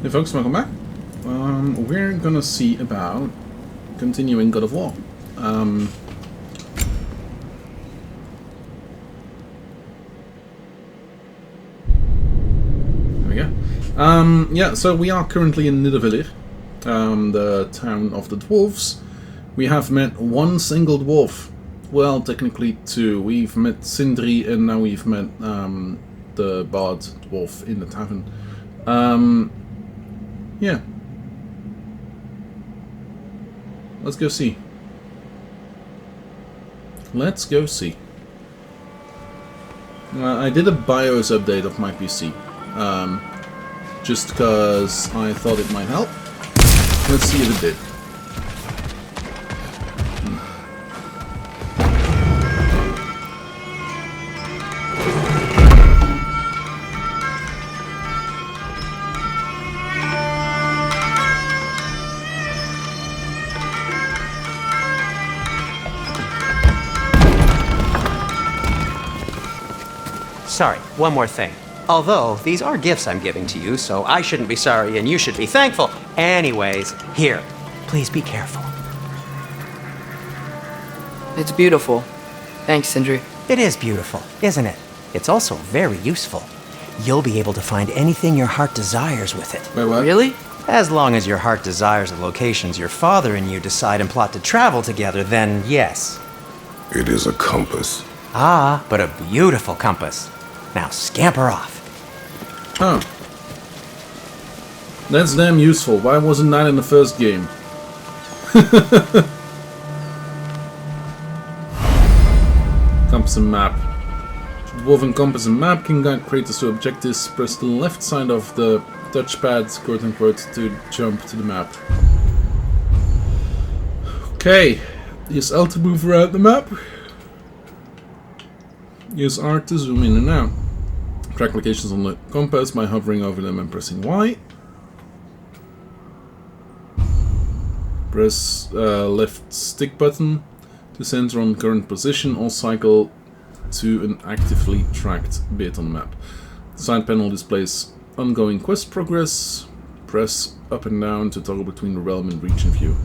Hey folks, welcome back. We're gonna see about continuing God of War. There we go. Yeah, so we are currently in Nidavellir, the town of the dwarves. We have met one single dwarf. Well, technically two. We've met Sindri and now we've met the bard dwarf in the tavern. Yeah. Let's go see. Let's go see. I did a BIOS update of my PC. Just because I thought it might help. Let's see if it did. Sorry, one more thing. Although, these are gifts I'm giving to you, so I shouldn't be sorry and you should be thankful. Anyways, here, please be careful. It's beautiful. Thanks, Sindri. It is beautiful, isn't it? It's also very useful. You'll be able to find anything your heart desires with it. Wait, what? Really? As long as your heart desires the locations your father and you decide and plot to travel together, then yes. It is a compass. Ah, but a beautiful compass. Now scamper off. Oh. That's damn useful. Why wasn't that in the first game? Compass and map. Dwarven compass and map can guide creators to objectives. Press the left side of the touchpad, quote unquote, to jump to the map. Okay. Use L to move around the map. Use R to zoom in and out. Track locations on the compass by hovering over them and pressing Y. Press left stick button to center on current position or cycle to an actively tracked bit on the map. The side panel displays ongoing quest progress. Press up and down to toggle between the realm and region view.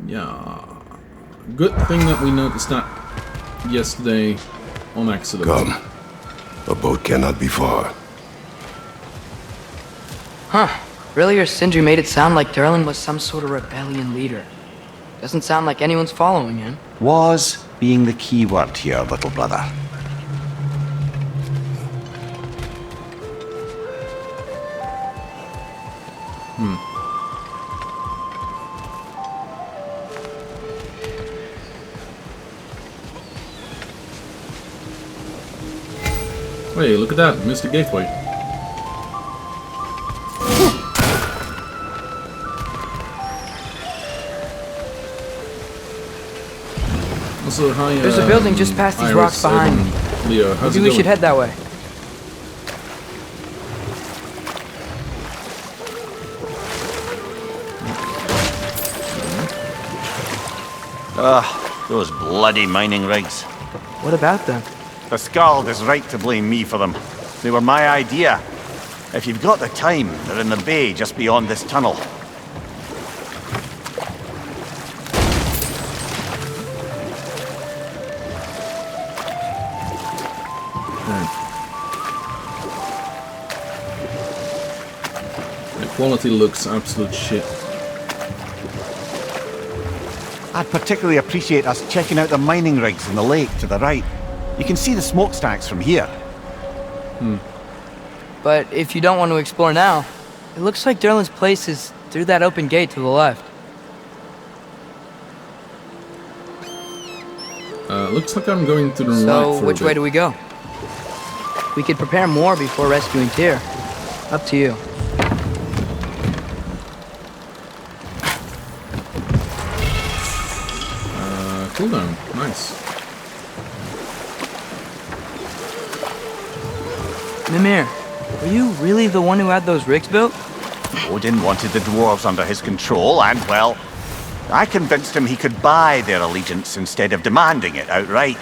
Yeah. Good thing that we noticed that yesterday on accident. Come. A boat cannot be far. Huh. Earlier, Sindri made it sound like Durlin was some sort of rebellion leader. Doesn't sound like anyone's following him. Was being the key word here, little brother. Hey, look at that, missed the gateway. Also, hi, There's a building just past these rocks behind me. Leo, how's Maybe it we should going? head that way. Those bloody mining rigs. What about them? The Skald is right to blame me for them. They were my idea. If you've got the time, they're in the bay just beyond this tunnel. The quality looks absolute shit. I'd particularly appreciate us checking out the mining rigs in the lake to the right. You can see the smokestacks from here. But if you don't want to explore now, it looks like Durlin's place is through that open gate to the left. Looks like I'm going to the right So, for which a way bit. do we go? We could prepare more before rescuing Tyr. Up to you. Cooldown, nice. Mimir, were you really the one who had those rigs built? Odin wanted the dwarves under his control, and, well, I convinced him he could buy their allegiance instead of demanding it outright.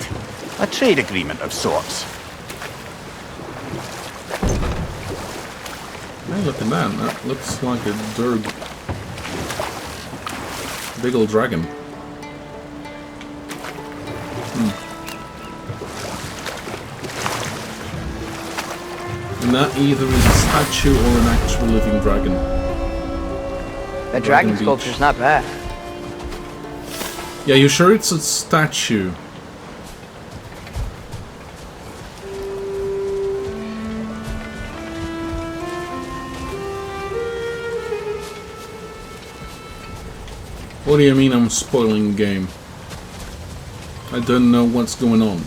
A trade agreement of sorts. Hey, look at that. That looks like a Durg. Big old dragon. And that either is a statue or an actual living dragon. That dragon Beach. sculpture's not bad. Yeah, you sure it's a statue? What do you mean I'm spoiling the game? I don't know what's going on.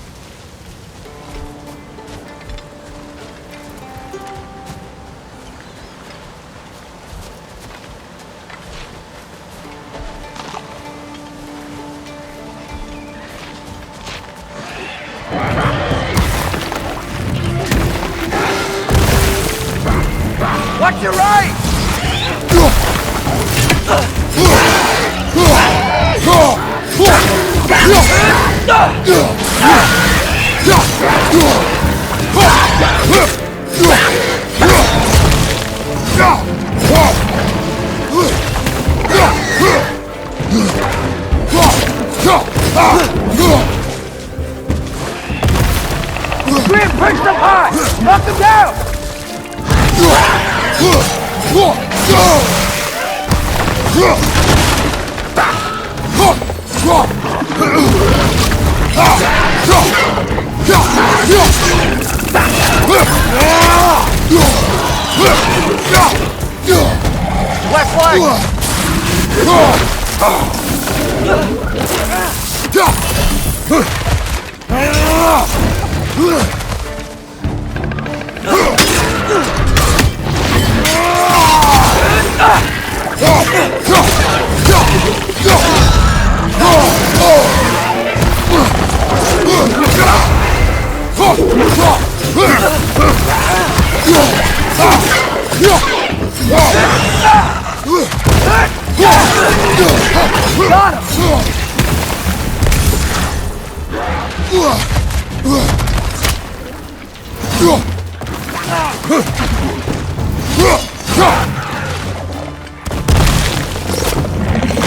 Watch your right! Grim, push them high! Knock them down! Left Got him!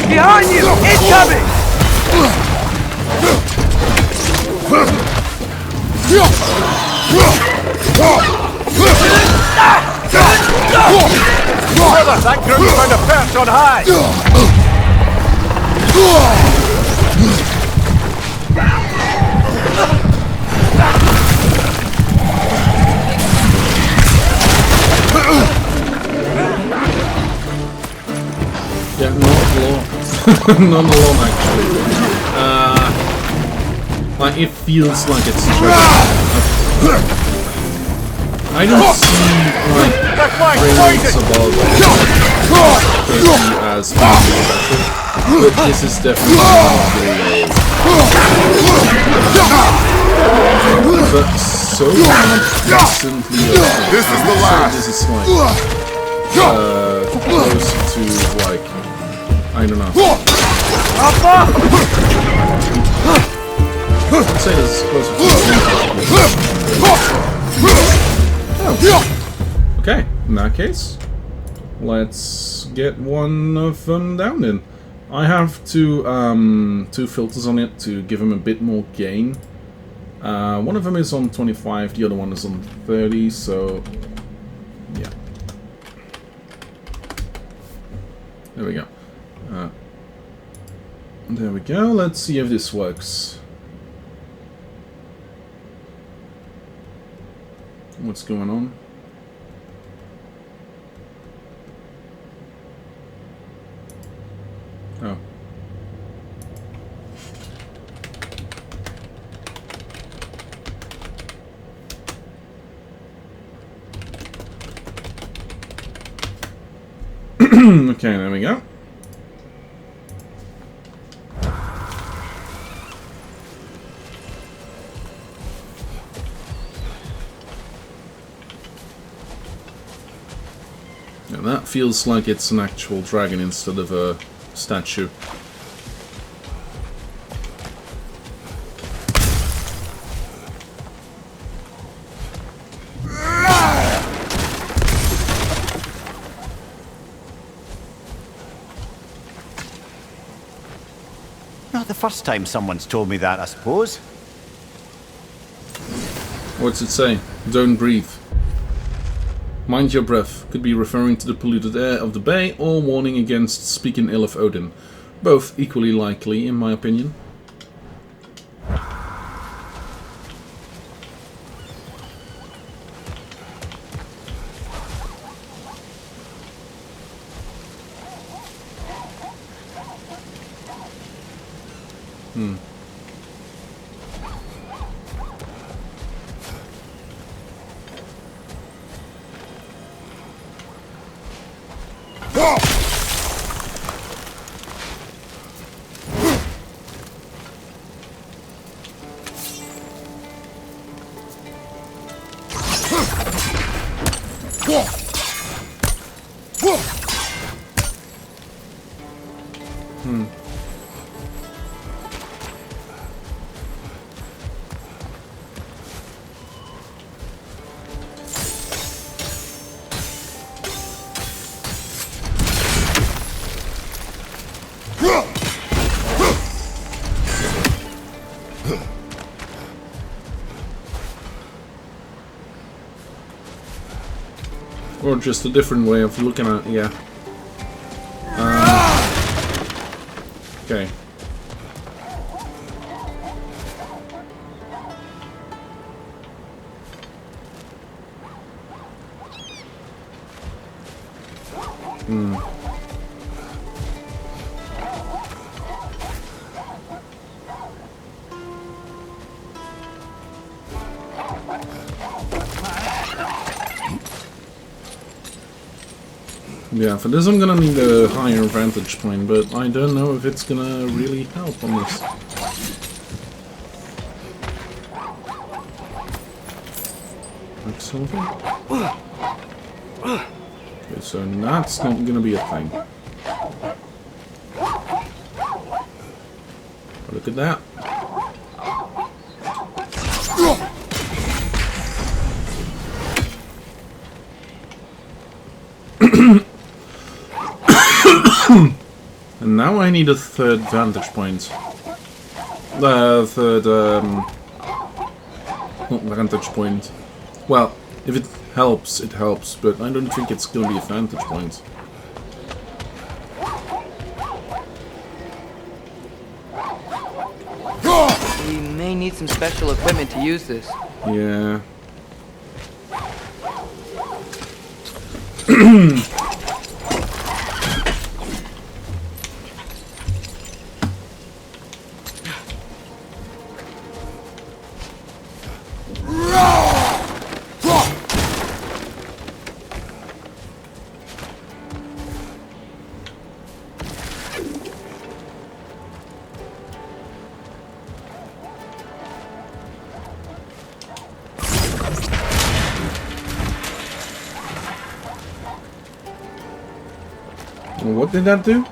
Behind you! Incoming! Brother, that group's trying to perch on high! Yeah, not long. Not long actually. Like it feels like it's I don't see like railings above 30 as being special, but this is definitely but so recently This is the last. So this is like close to like I don't know. I'd say this is closer to okay, in that case, let's get one of them down then. I have two filters on it to give him a bit more gain. One of them is on 25, the other one is on 30, so yeah. There we go. There we go, let's see if this works. What's going on? Oh. Okay, there we go. Yeah, that feels like it's an actual dragon instead of a statue. not the first time someone's told me that, I suppose. What's it say? Don't breathe. Mind your breath. Could be referring to the polluted air of the bay or warning against speaking ill of Odin. Both equally likely, in my opinion. Or just a different way of looking at it, yeah. Okay. Yeah, for this I'm gonna need a higher vantage point, but I don't know if it's gonna really help on this. Like something? Okay, so that's not gonna be a thing. Look at that. And now I need a third vantage point. Third, not vantage point. Well, if it helps, it helps, but I don't think it's gonna be a vantage point. We may need some special equipment to use this. Yeah. What did that do?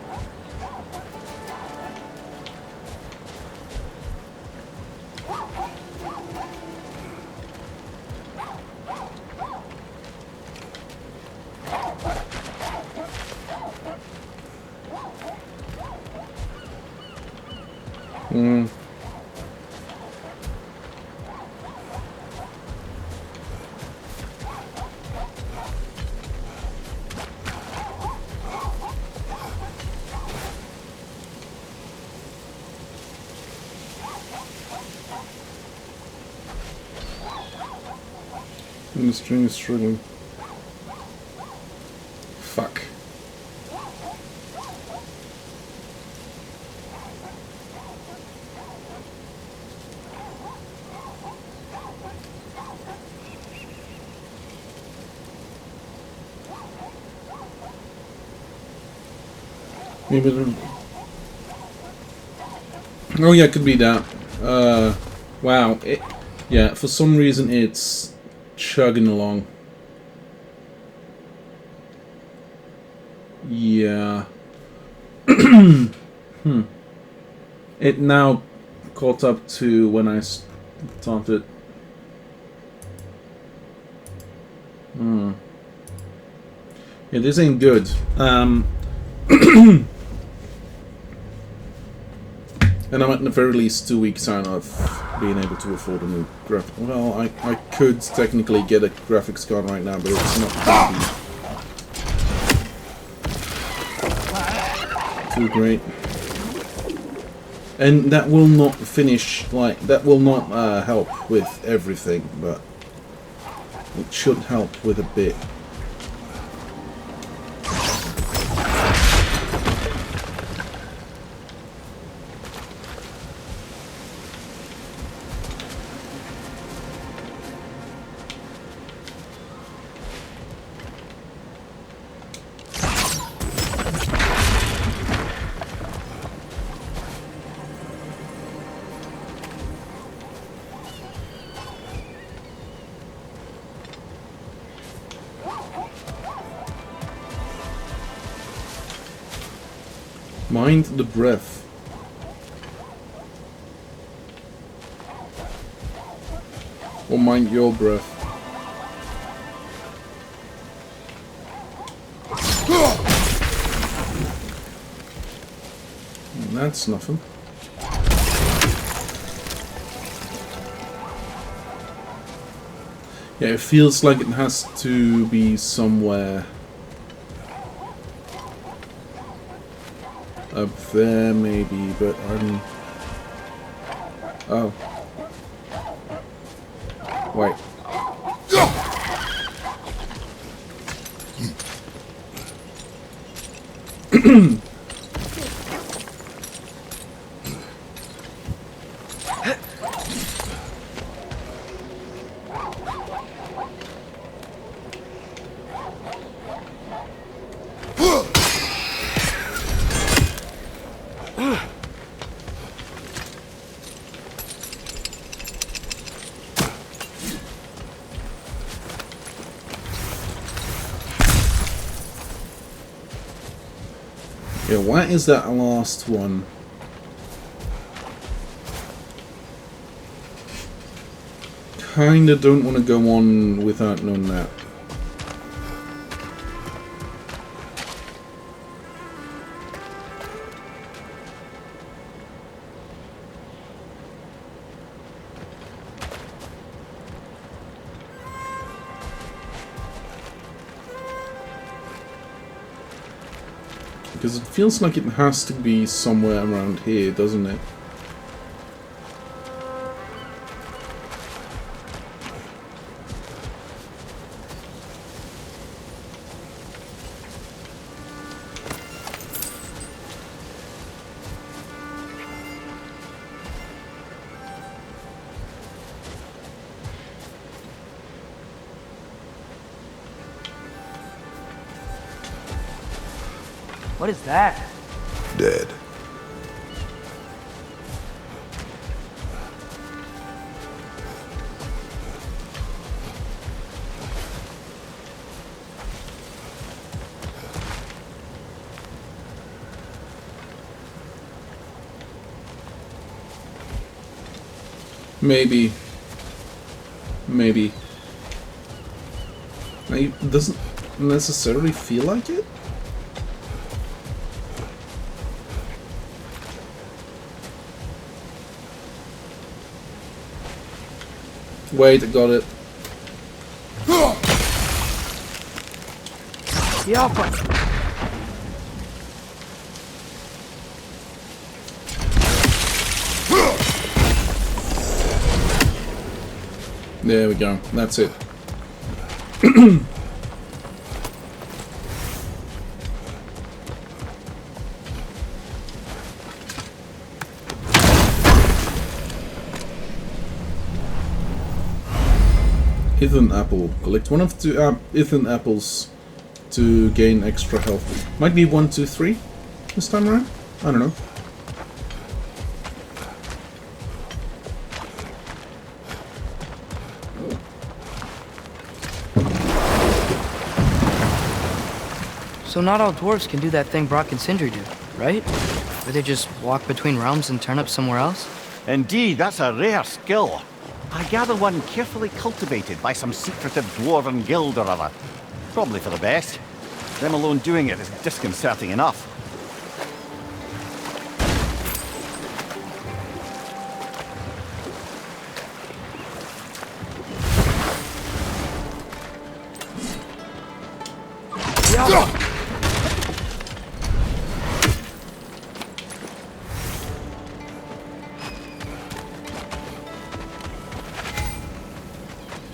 The string is struggling. Fuck. Maybe it'll... Oh yeah, it could be that. Wow. Yeah, for some reason it's chugging along. Yeah. It now caught up to when I started. Yeah, this ain't good. And I'm at the very least 2 weeks out of being able to afford a new graphic. Well, I could technically get a graphics card right now, but it's not going to be too great. And that will not finish, like, that will not help with everything, but it should help with a bit. Mind the breath. Or mind your breath. That's nothing. Yeah, it feels like it has to be somewhere up there, maybe, but I'm... Oh. Wait. Yeah, why is that last one? Kinda don't want to go on without knowing that. Because it feels like it has to be somewhere around here, doesn't it? What is that? Dead. Maybe. Maybe. It doesn't necessarily feel like it. Wait, I got it. Yeah, but... There we go. That's it. Ethan apple. Collect one of two Ethan apples to gain extra health. Might be 1, 2, 3 this time around. I don't know. So not all dwarves can do that thing Brock and Sindri do, right? Where they just walk between realms and turn up somewhere else? Indeed, that's a rare skill. I gather one carefully cultivated by some secretive dwarven guild or other. Probably for the best. Them alone doing it is disconcerting enough.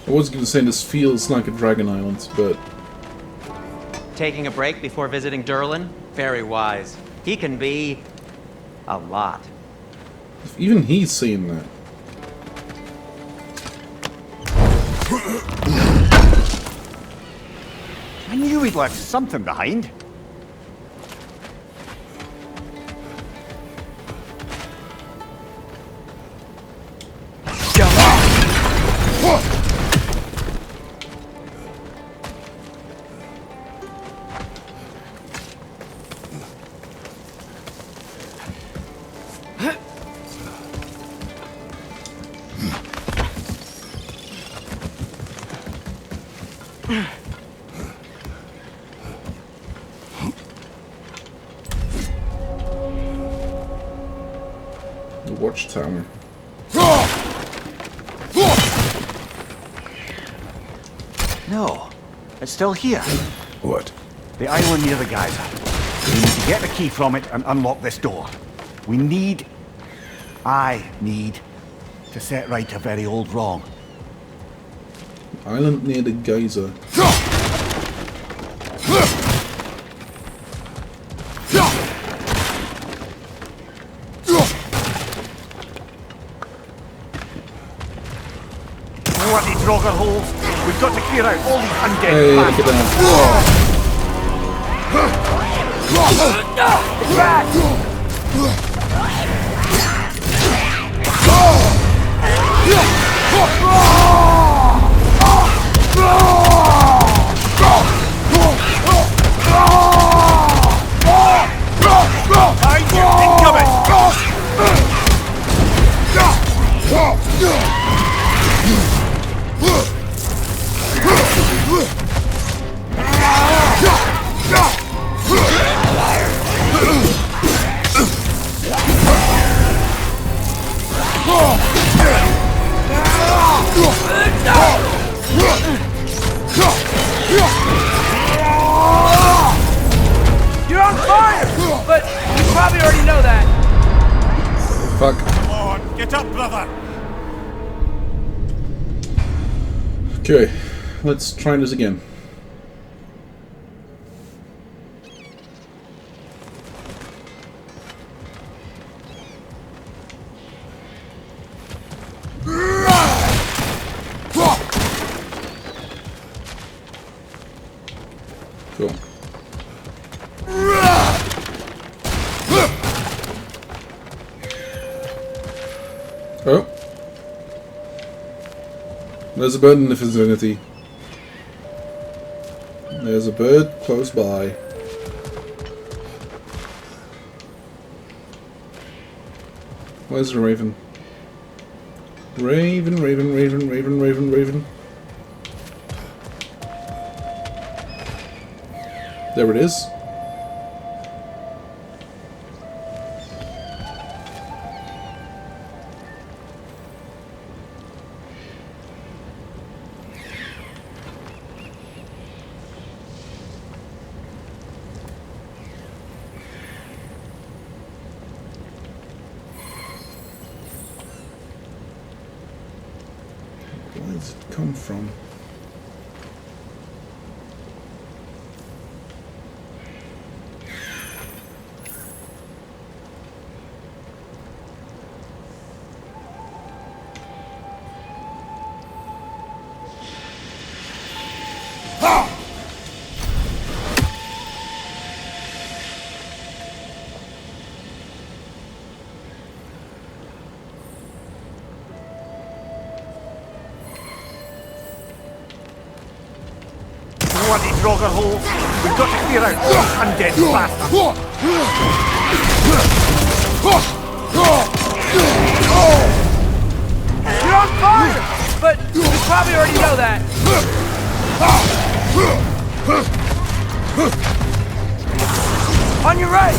I was going to say this feels like a Dragon Island, but Taking a break before visiting Durlin? Very wise. He can be a lot. even he's seeing that. I knew he'd left something behind. The watchtower. No, it's still here. What? The island near the geyser. We need to get the key from it and unlock this door. I need to set right a very old wrong. Island near the geyser. You want these Draugr holes? We've got to clear out all these undead Hey, look bastards. at that. Behind you, incoming! You're on fire! But you probably already know that. Fuck. Come on, get up, brother! Okay, let's try this again. Cool. Oh. There's a bird in the vicinity. There's a bird close by. Where's the raven? Raven, raven, raven, raven, raven, raven. There it is. Where does it come from? You want these Draugr holes? We've got to clear out all these undead bastards. You're on fire! But you probably already know that. On your right!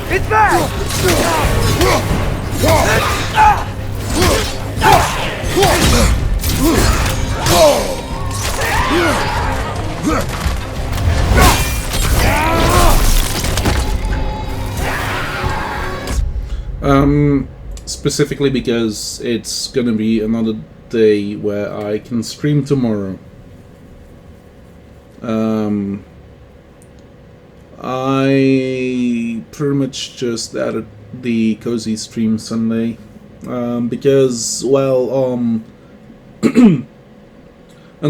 It's back! Specifically because it's gonna be another day where I can stream tomorrow. I pretty much just added the cozy stream Sunday because, well, on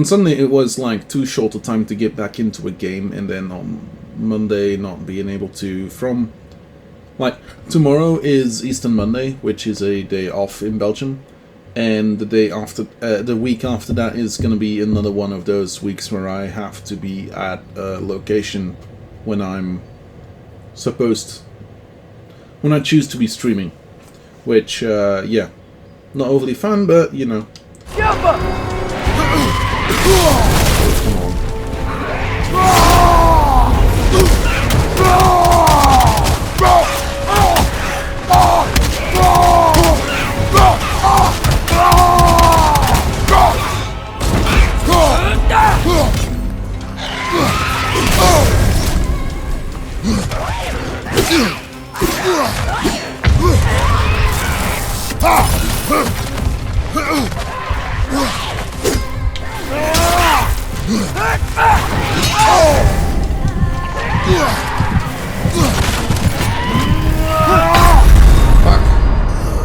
Sunday it was like too short a time to get back into a game, and then on Monday not being able to from. Like, tomorrow is Easter Monday, which is a day off in Belgium, and the day after, the week after that is going to be another one of those weeks where I have to be at a location when I'm when I choose to be streaming, which, yeah, not overly fun, but, you know.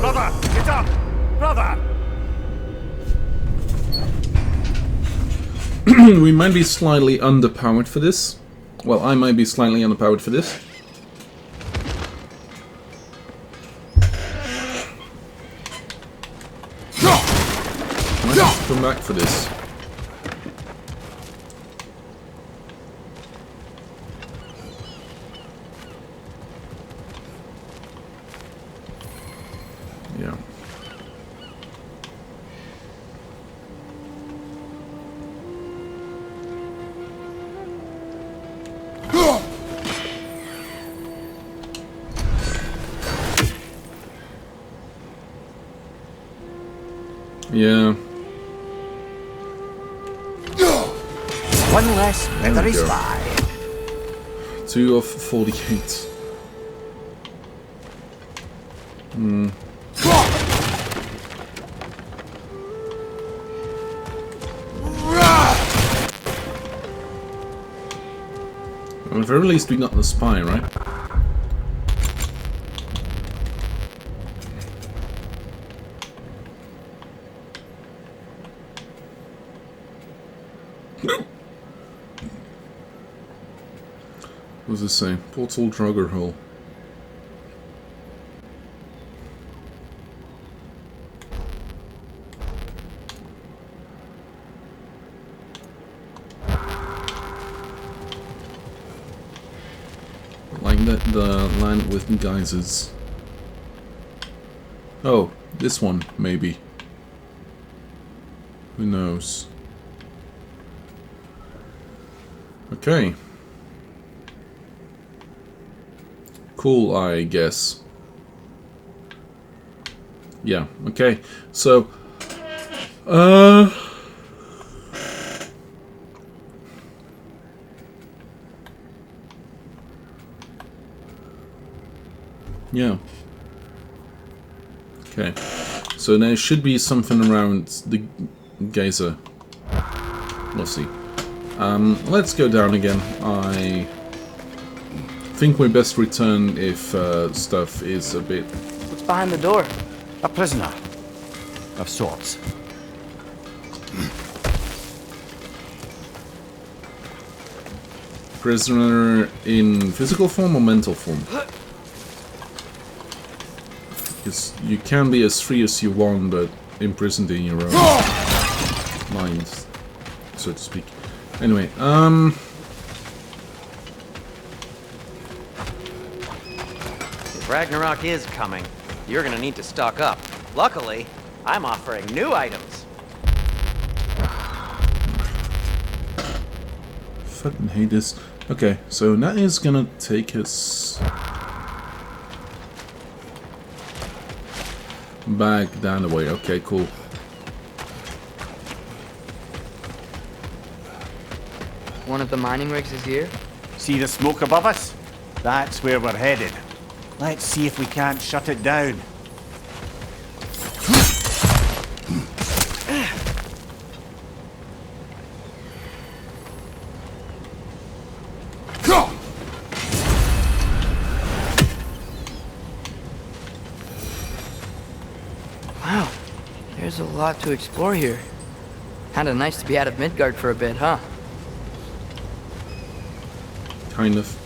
Brother, get up! Brother! We might be slightly underpowered for this. Well, I might be slightly underpowered for this. Might have to come back for this. Yeah. Yeah. One less There we feathery go. spy. 2 of 48. At the very least we got the spy, right? What does it say? Portal Drugger Hole. Like the land with geysers. Oh, this one, maybe. Who knows? Okay. Cool, I guess. Yeah, okay. So, yeah. Okay. So there should be something around the geyser. We'll see. Let's go down again. I think we best return if stuff is a bit... What's behind the door? A prisoner. Of sorts. Prisoner in physical form or mental form? Because you can be as free as you want, but imprisoned in your own mind, so to speak. Anyway, If Ragnarok is coming, you're gonna need to stock up. Luckily, I'm offering new items. fucking hate this. Okay, so that is gonna take us... Back down the way. Okay, cool. One of the mining rigs is here. See the smoke above us? That's where we're headed. Let's see if we can't shut it down. Wow, there's a lot to explore here. Kinda nice to be out of Midgard for a bit, huh? Kind of.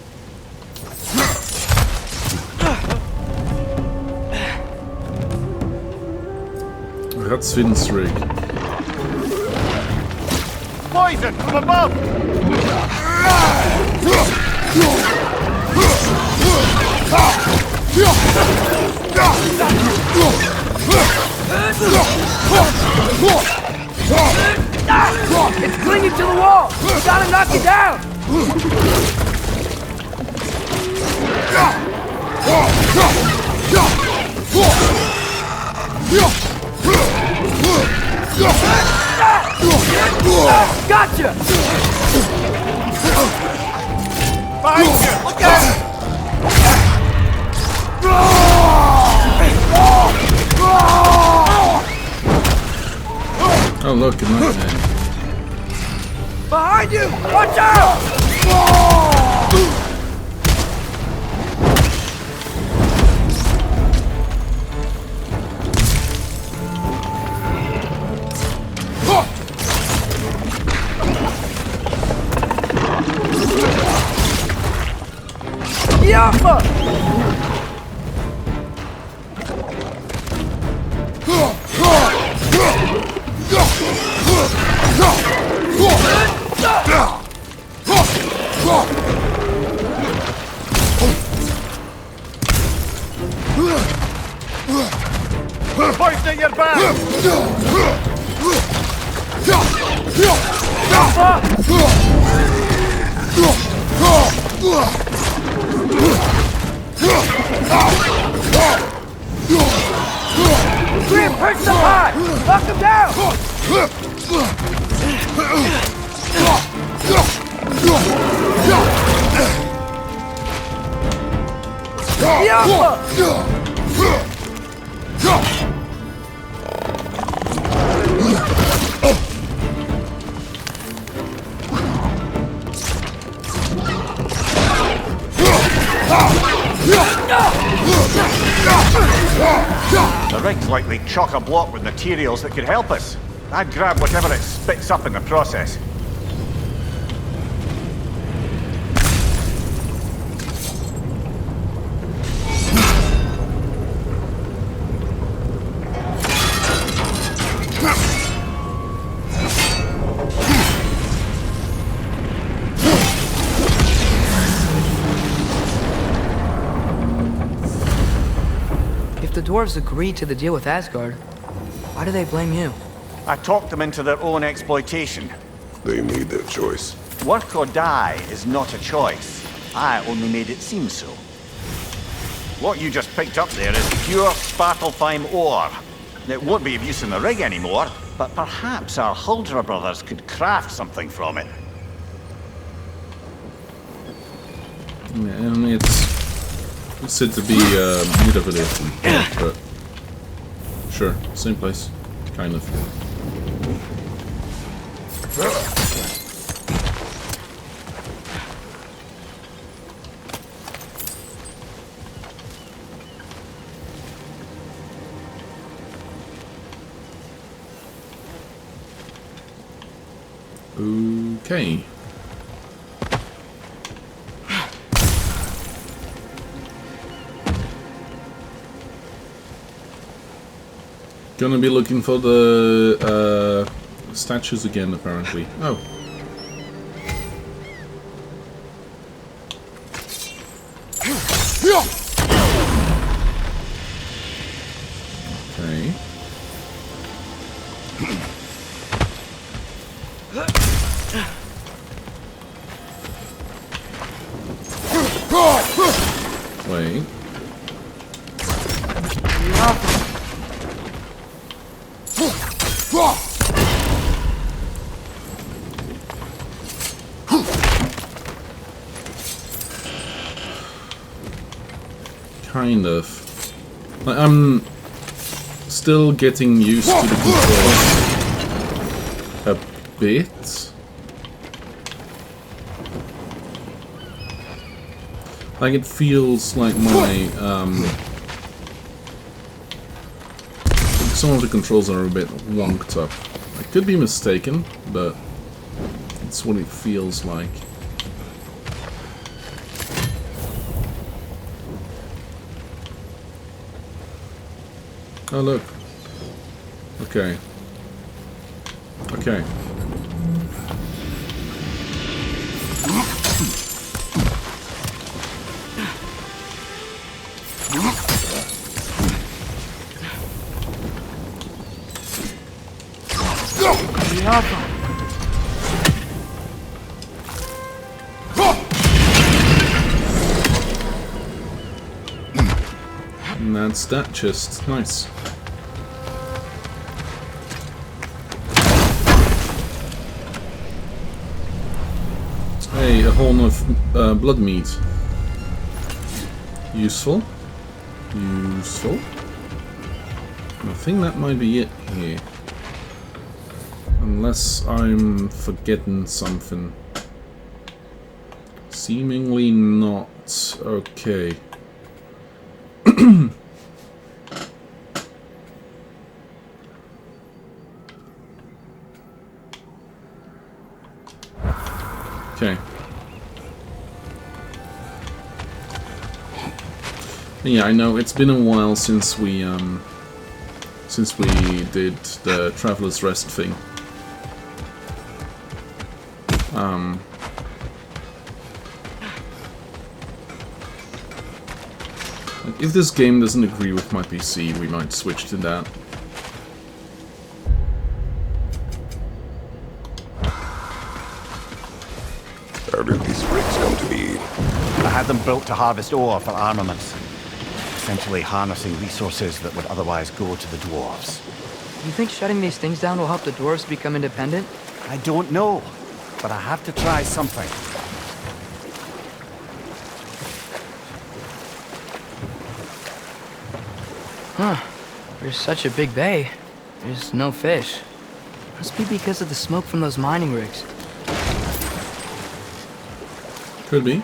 That's Svin's rig. Poison from above! It's clinging to the wall! We gotta knock it down! Gotcha! Behind you! Look out! Oh look, a nightmare. Behind you! Watch out! Yappa! Poison at your back! Grim, perch them high! Knock them down! Yappa! The rig's likely chock-a-block with materials that could help us. I'd grab whatever it spits up in the process. If the dwarves agreed to the deal with Asgard, why do they blame you? I talked them into their own exploitation. They made their choice. Work or die is not a choice. I only made it seem so. What you just picked up there is pure Svartalfheim ore. It won't be of use in the rig anymore, but perhaps our Huldra brothers could craft something from it. Yeah, and it's said to be Nidavellir, but sure, same place, kind of. Okay. Gonna be looking for the statues again, apparently. Oh. Okay. Wait. Kind of. Like, I'm still getting used to the controls a bit. Like, it feels like my, some of the controls are a bit wonked up. I could be mistaken, but it's what it feels like. Oh, look. Okay. Okay. And that's that chest. Nice. Hey, a horn of blood meat. Useful. Useful. I think that might be it here. Unless I'm forgetting something. Seemingly not. Okay. Okay. Yeah, I know it's been a while since we did the Traveler's Rest thing. Like, if this game doesn't agree with my PC, we might switch to that. How did these rigs come to be? I had them built to harvest ore for armaments. Essentially harnessing resources that would otherwise go to the dwarves. You think shutting these things down will help the dwarves become independent? I don't know, but I have to try something. Huh. There's such a big bay. There's no fish. Must be because of the smoke from those mining rigs. Could be.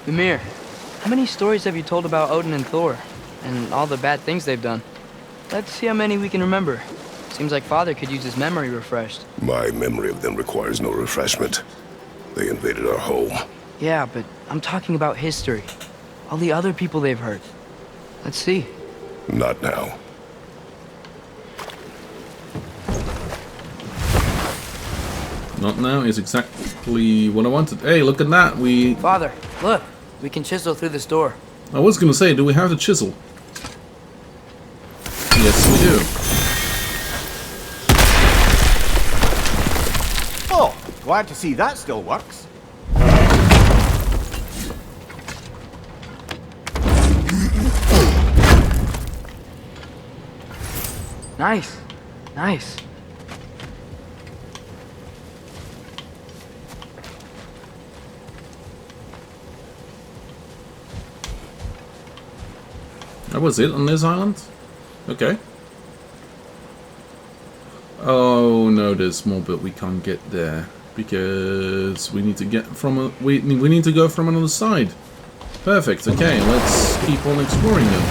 Ymir, how many stories have you told about Odin and Thor? And all the bad things they've done? Let's see how many we can remember. Seems like Father could use his memory refreshed. My memory of them requires no refreshment. They invaded our home. Yeah, but I'm talking about history. All the other people they've hurt. Let's see. Not now. Not now is exactly what I wanted. Hey, look at that. Father, look. We can chisel through this door. I was gonna say, do we have the chisel? Yes, we do. Oh, glad to see that still works. Nice. Nice. That was it on this island? Okay. Oh no, there's more, but we can't get there because we need to get from a we need to go from another side. Perfect. Okay, let's keep on exploring then.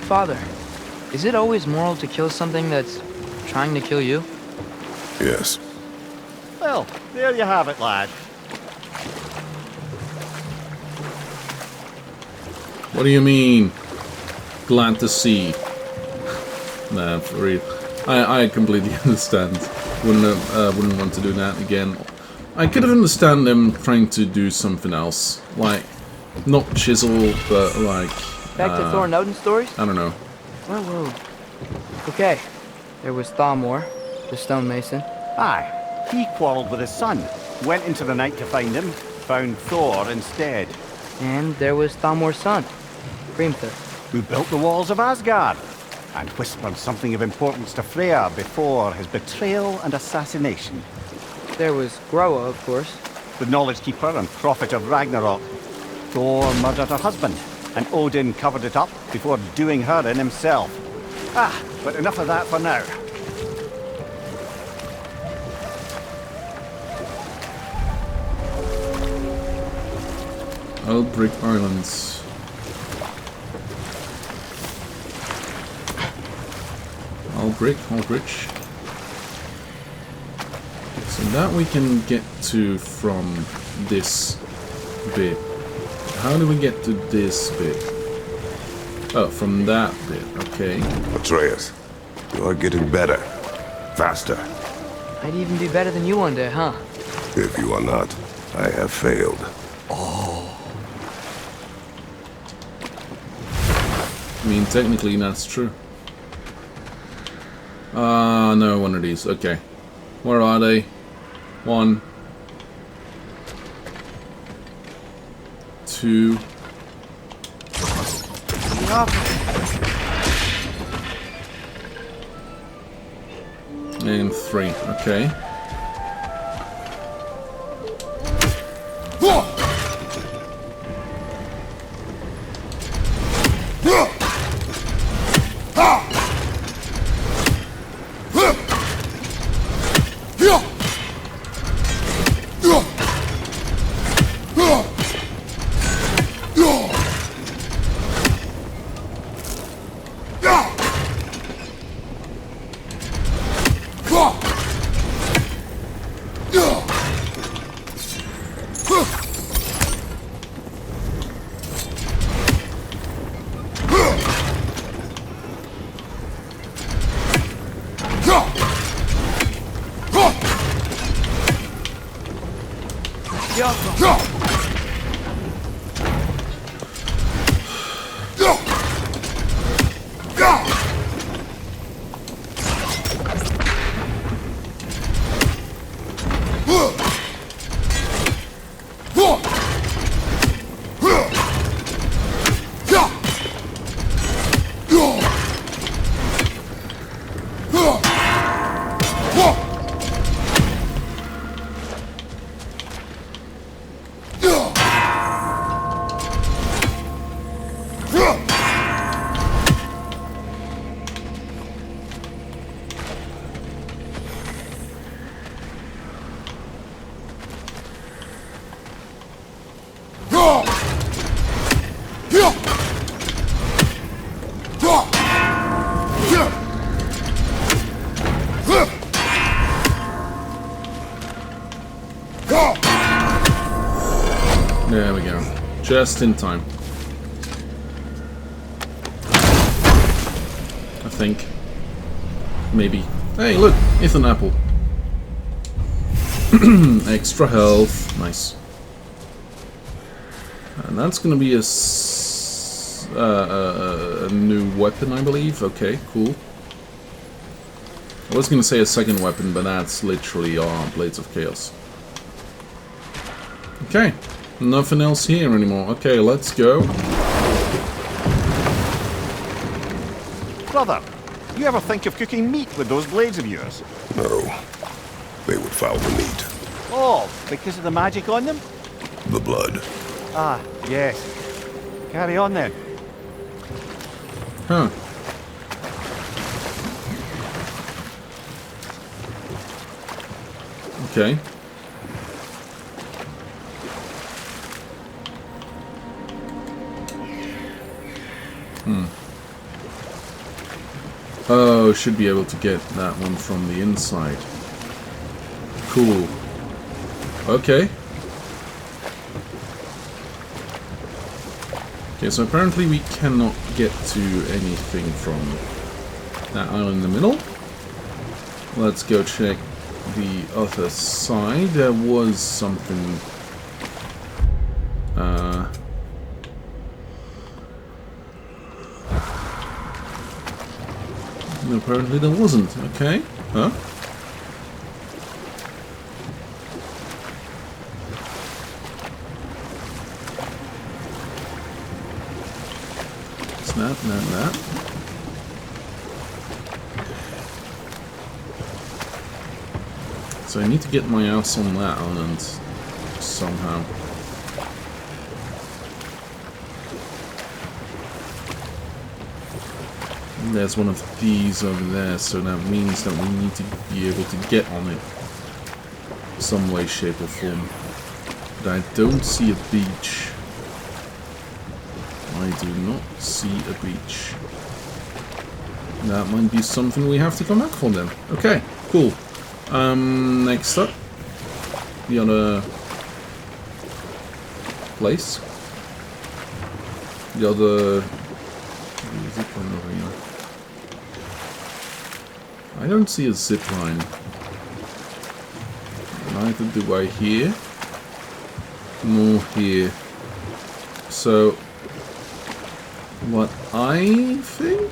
Father, is it always moral to kill something that's trying to kill you? Yes. Well, there you have it, lad. What do you mean? Glad to see. Nah, for real. I completely understand. Wouldn't want to do that again. I could understand them trying to do something else, like not chisel, but like Back to Thor and Odin stories? I don't know. Whoa. Okay. There was Thalmor, the stonemason. Aye, he quarrelled with his son, went into the night to find him, found Thor instead. And there was Thalmor's son, Grimthur. Who built the walls of Asgard, and whispered something of importance to Freya before his betrayal and assassination. There was Groa, of course. The knowledge keeper and prophet of Ragnarok. Thor murdered her husband, and Odin covered it up before doing her in himself. Ah, but enough of that for now. Eldrick Islands. Aldrich. So that we can get to from this bit. How do we get to this bit? Oh, from that bit, okay. Atreus, you are getting better. Faster. I'd even be better than you one day, huh? If you are not, I have failed. I mean, technically that's true. No, one of these. Okay. Where are they? 1, 2. And 3. Okay. There we go. Just in time. I think. Maybe. Hey, look! It's an apple. Extra health. Nice. And that's gonna be a new weapon, I believe. Okay, cool. I was gonna say a second weapon, but that's literally Blades of Chaos. Okay. Nothing else here anymore. Okay, let's go. Brother, you ever think of cooking meat with those blades of yours? No, they would foul the meat. Oh, because of the magic on them? The blood. Ah, yes. Carry on then. Huh. Okay. Oh, should be able to get that one from the inside. Cool. Okay. Okay, so apparently we cannot get to anything from that island in the middle. Let's go check the other side. There was something... No, apparently there wasn't. Okay. Huh? Snap, snap, snap. So I need to get my ass on that island somehow. And there's one of these over there, so that means that we need to be able to get on it some way, shape or form. But I don't see a beach. I do not see a beach. That might be something we have to come back for then. Okay, cool. Next up, the other place. The other zip line over here. I don't see a zip line. Neither do I here, nor here. So, what I think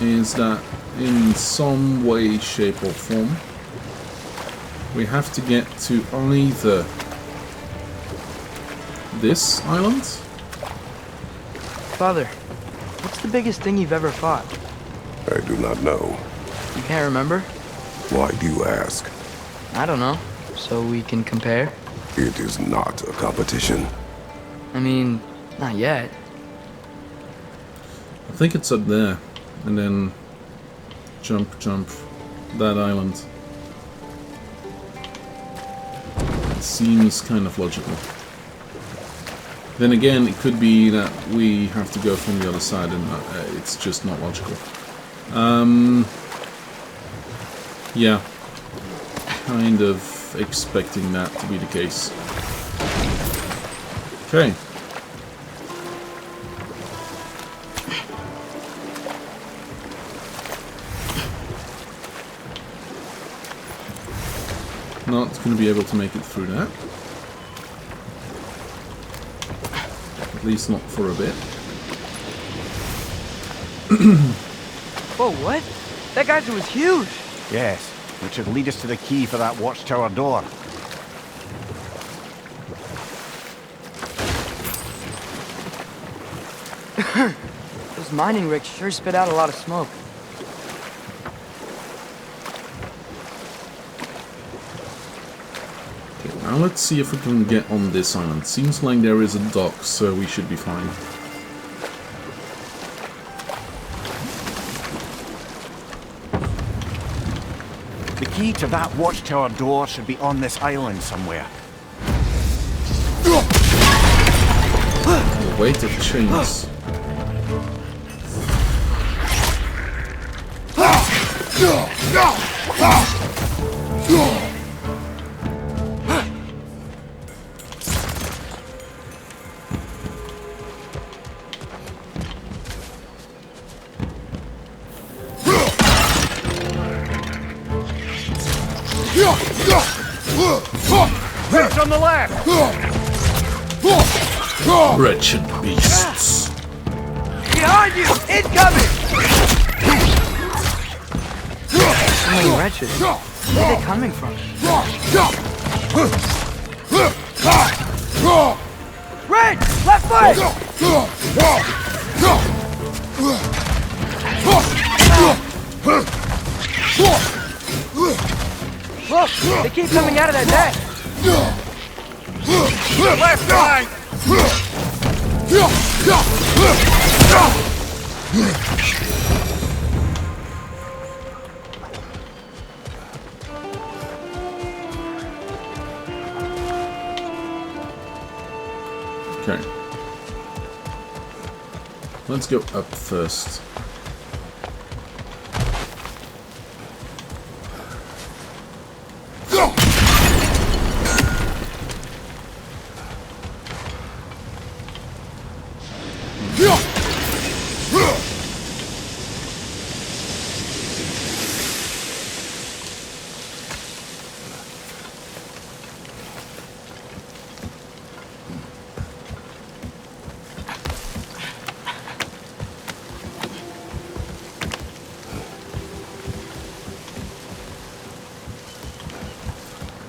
is that in some way, shape or form, we have to get to either this island. Father, what's the biggest thing you've ever fought? I do not know. You can't remember? Why do you ask? I don't know. So we can compare? It is not a competition. I mean, not yet. I think it's up there, and then jump, jump, that island. It seems kind of logical. Then again, it could be that we have to go from the other side, and it's just not logical. Yeah, kind of expecting that to be the case. Okay. Not going to be able to make it through that. At least not for a bit. Whoa, what? That geyser was huge! Yes, which should lead us to the key for that watchtower door. Those mining rigs sure spit out a lot of smoke. Now let's see if we can get on this island. Seems like there is a dock, so we should be fine. The key to that watchtower door should be on this island somewhere. The weight of chains. Right on the left! Wretched beasts. Behind you! Incoming! So many wretched. Where are they coming from? Red! Left foot! Look! They keep coming out of that deck! Left side! Okay. Let's go up first.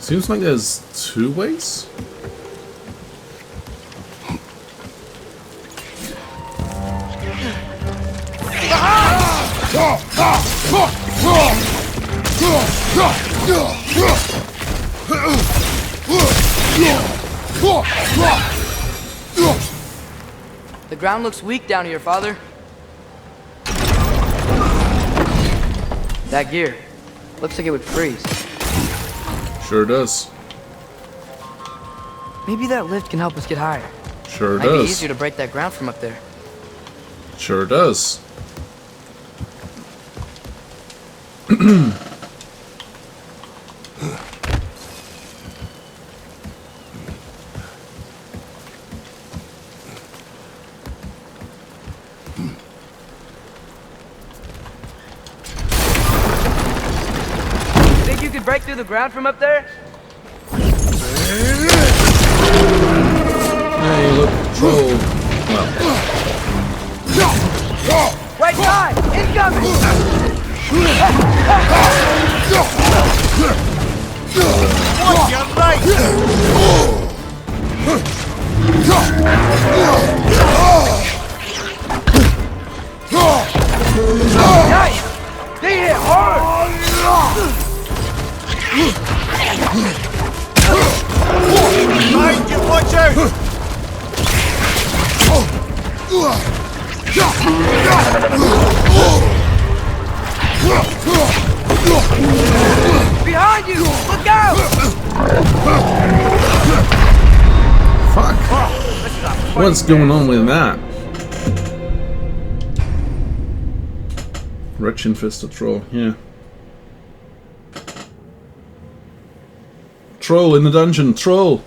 Seems like there's two ways. The ground looks weak down here, Father. That gear. Looks like it would freeze. Sure does. Maybe that lift can help us get higher. Sure Might be does. easier to break that ground from up there. Sure does. Think you could break through the ground from up there? Hey, look, troll. Well, Right side! Incoming! Watch your right! Nice! They hit hard! Behind you, watch out! Behind you! Look out! fuck. What's going on with that? Rich infested troll, yeah. Troll in the dungeon, troll!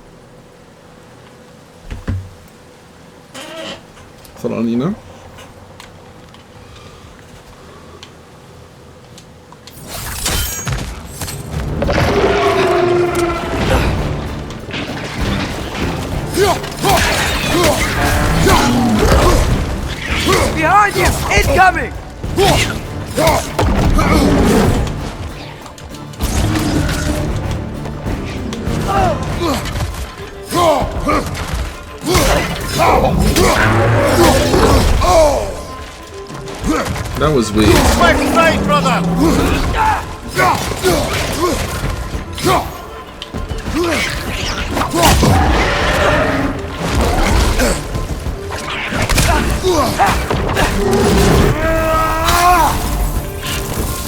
Thought on, you know? Behind you! Incoming! That was weird. Left side, brother!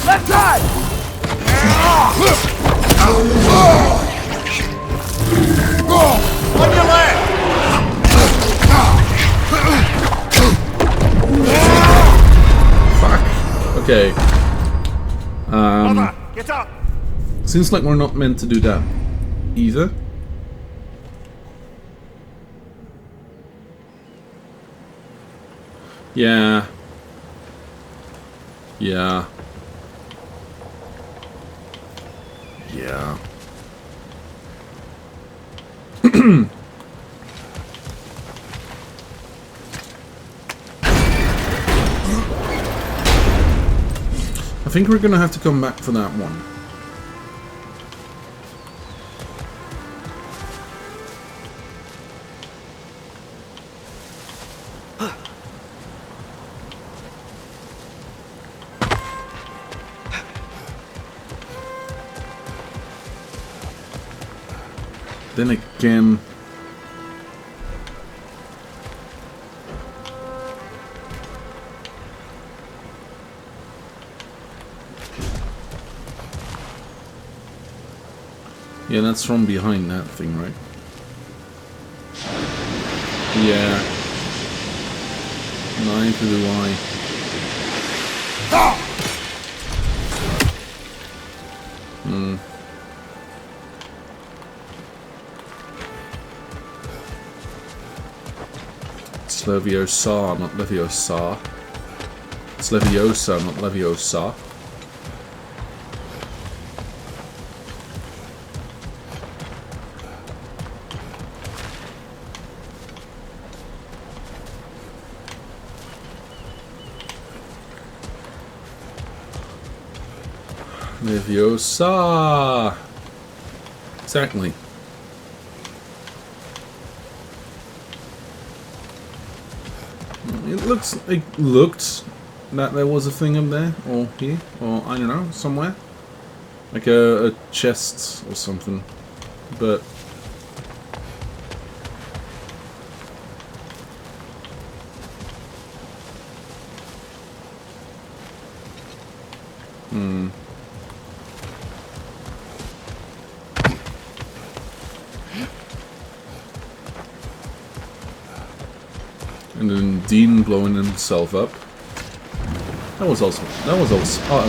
Left side! On your left! Fuck. Okay. Brother, get up! Seems like we're not meant to do that either. Yeah. Yeah. Yeah. I think we're gonna have to come back for that one. Then again... Yeah, that's from behind that thing, right? Yeah. Neither do I. Hmm. It's Leviosa, not Leviosa. It's Leviosa, not Leviosa. Leviosa! Exactly. It looked that there was a thing up there, or here, or I don't know, somewhere. Like a chest or something. But and then Dean blowing himself up. That was always a fun.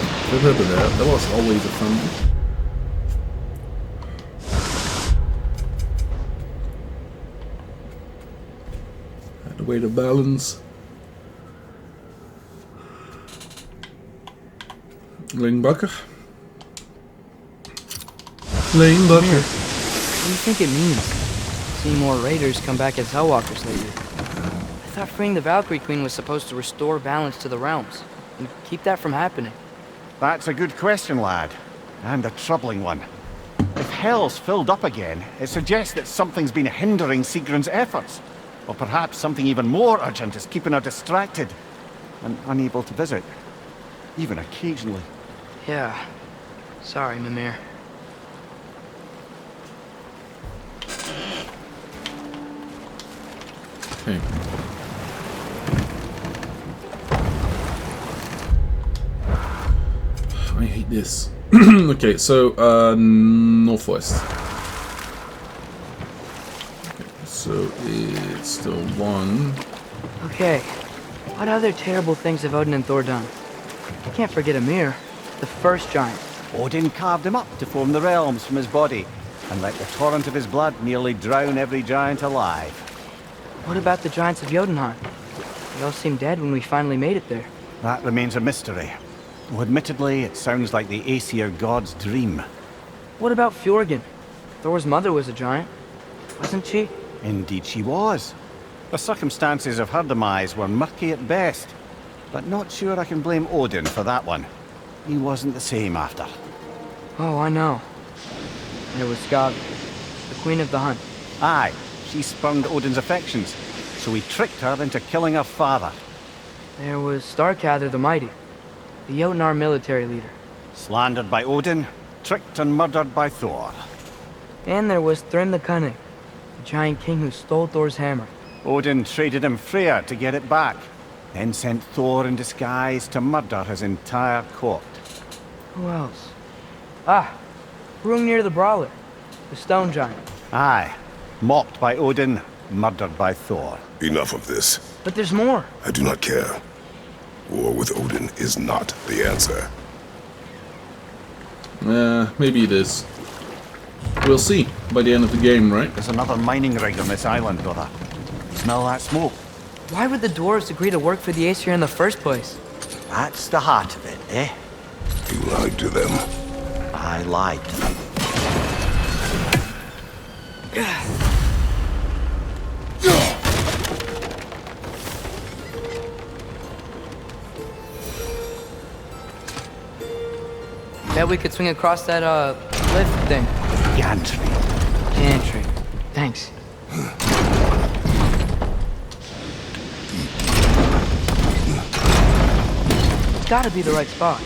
Had to way to balance. Leenbakker. Leenbakker. What do you think it means? Seeing more raiders come back as Hellwalkers lately. I thought freeing the Valkyrie Queen was supposed to restore balance to the realms and keep that from happening. That's a good question, lad. And a troubling one. If Hell's filled up again, it suggests that something's been hindering Sigrun's efforts. Or perhaps something even more urgent is keeping her distracted and unable to visit. Even occasionally. Yeah. Sorry, Mimir. Okay. I hate this. Okay, so northwest. Okay, so it's still one. Okay. What other terrible things have Odin and Thor done? I can't forget Ymir, the first giant. Odin carved him up to form the realms from his body, and let the torrent of his blood nearly drown every giant alive. What about the giants of Jotunheim? They all seemed dead when we finally made it there. That remains a mystery. Though admittedly, it sounds like the Aesir god's dream. What about Fjorgyn? Thor's mother was a giant, wasn't she? Indeed she was. The circumstances of her demise were murky at best, but not sure I can blame Odin for that one. He wasn't the same after. Oh, I know. There was Skavi, the queen of the hunt. Aye, she spurned Odin's affections, so he tricked her into killing her father. There was Starkather the Mighty, the Jotnar military leader. Slandered by Odin, tricked and murdered by Thor. And there was Thrym the Cunning, the giant king who stole Thor's hammer. Odin traded him Freyr to get it back, then sent Thor in disguise to murder his entire court. Who else? Ah, Hrungnir the Brawler, the stone giant. Aye, mocked by Odin, murdered by Thor. Enough of this. But there's more. I do not care. War with Odin is not the answer. Maybe it is. We'll see by the end of the game, right? There's another mining rig on this island, brother. Smell that smoke? Why would the dwarves agree to work for the Aesir in the first place? That's the heart of it, eh? You lied to them. I lied to them. Bet we could swing across that, lift thing. Gantry. Gantry. Thanks. It's gotta be the right spot.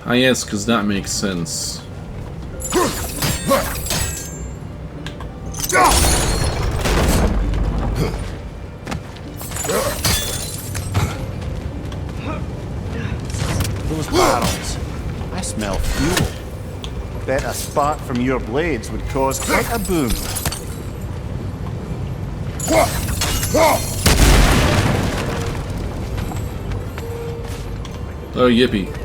Ah yes, because that makes sense. Those barrels. I smell fuel. Bet a spark from your blades would cause quite a boom. Oh, yippee.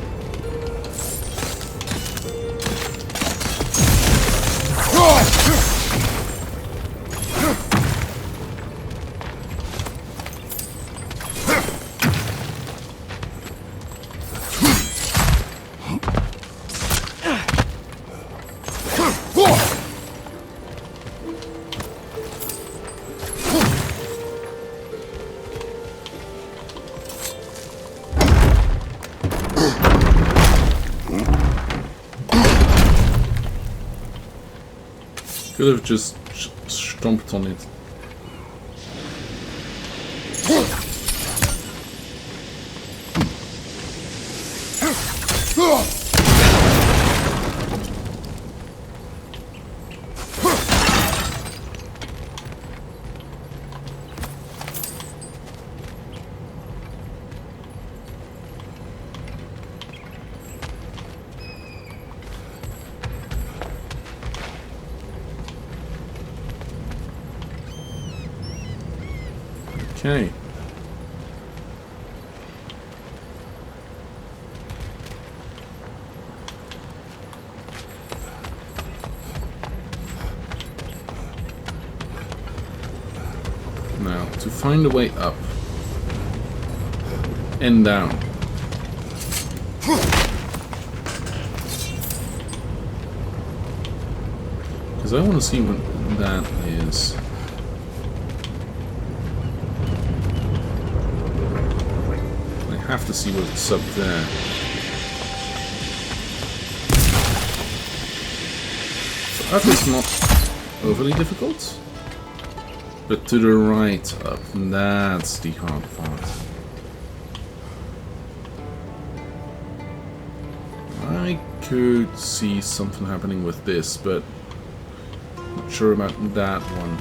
Could have just stomped on it. Okay. Now, to find a way up and down. Because I want to see what that is. I have to see what's up there. So up is not overly difficult, but to the right up, that's the hard part. I could see something happening with this, but not sure about that one.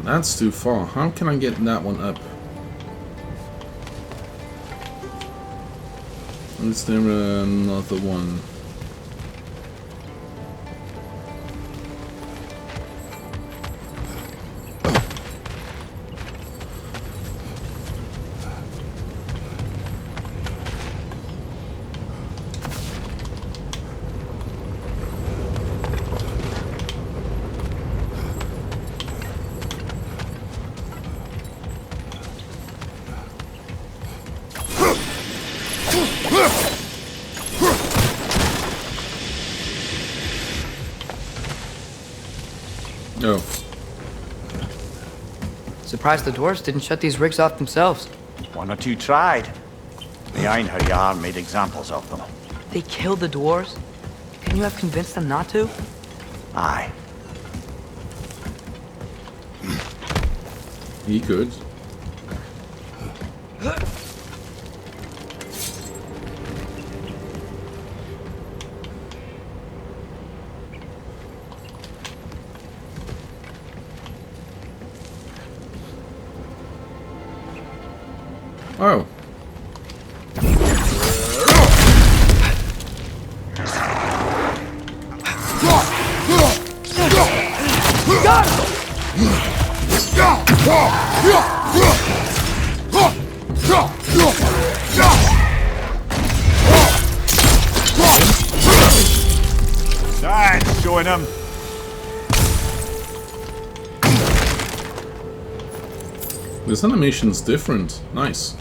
That's too far. How can I get that one up? Is there another one? Oh. Surprised the dwarves didn't shut these rigs off themselves. One or two tried. The Einherjar made examples of them. They killed the dwarves? Can you have convinced them not to? Aye. He could. Oh. That's showing him. This animation's different. Nice.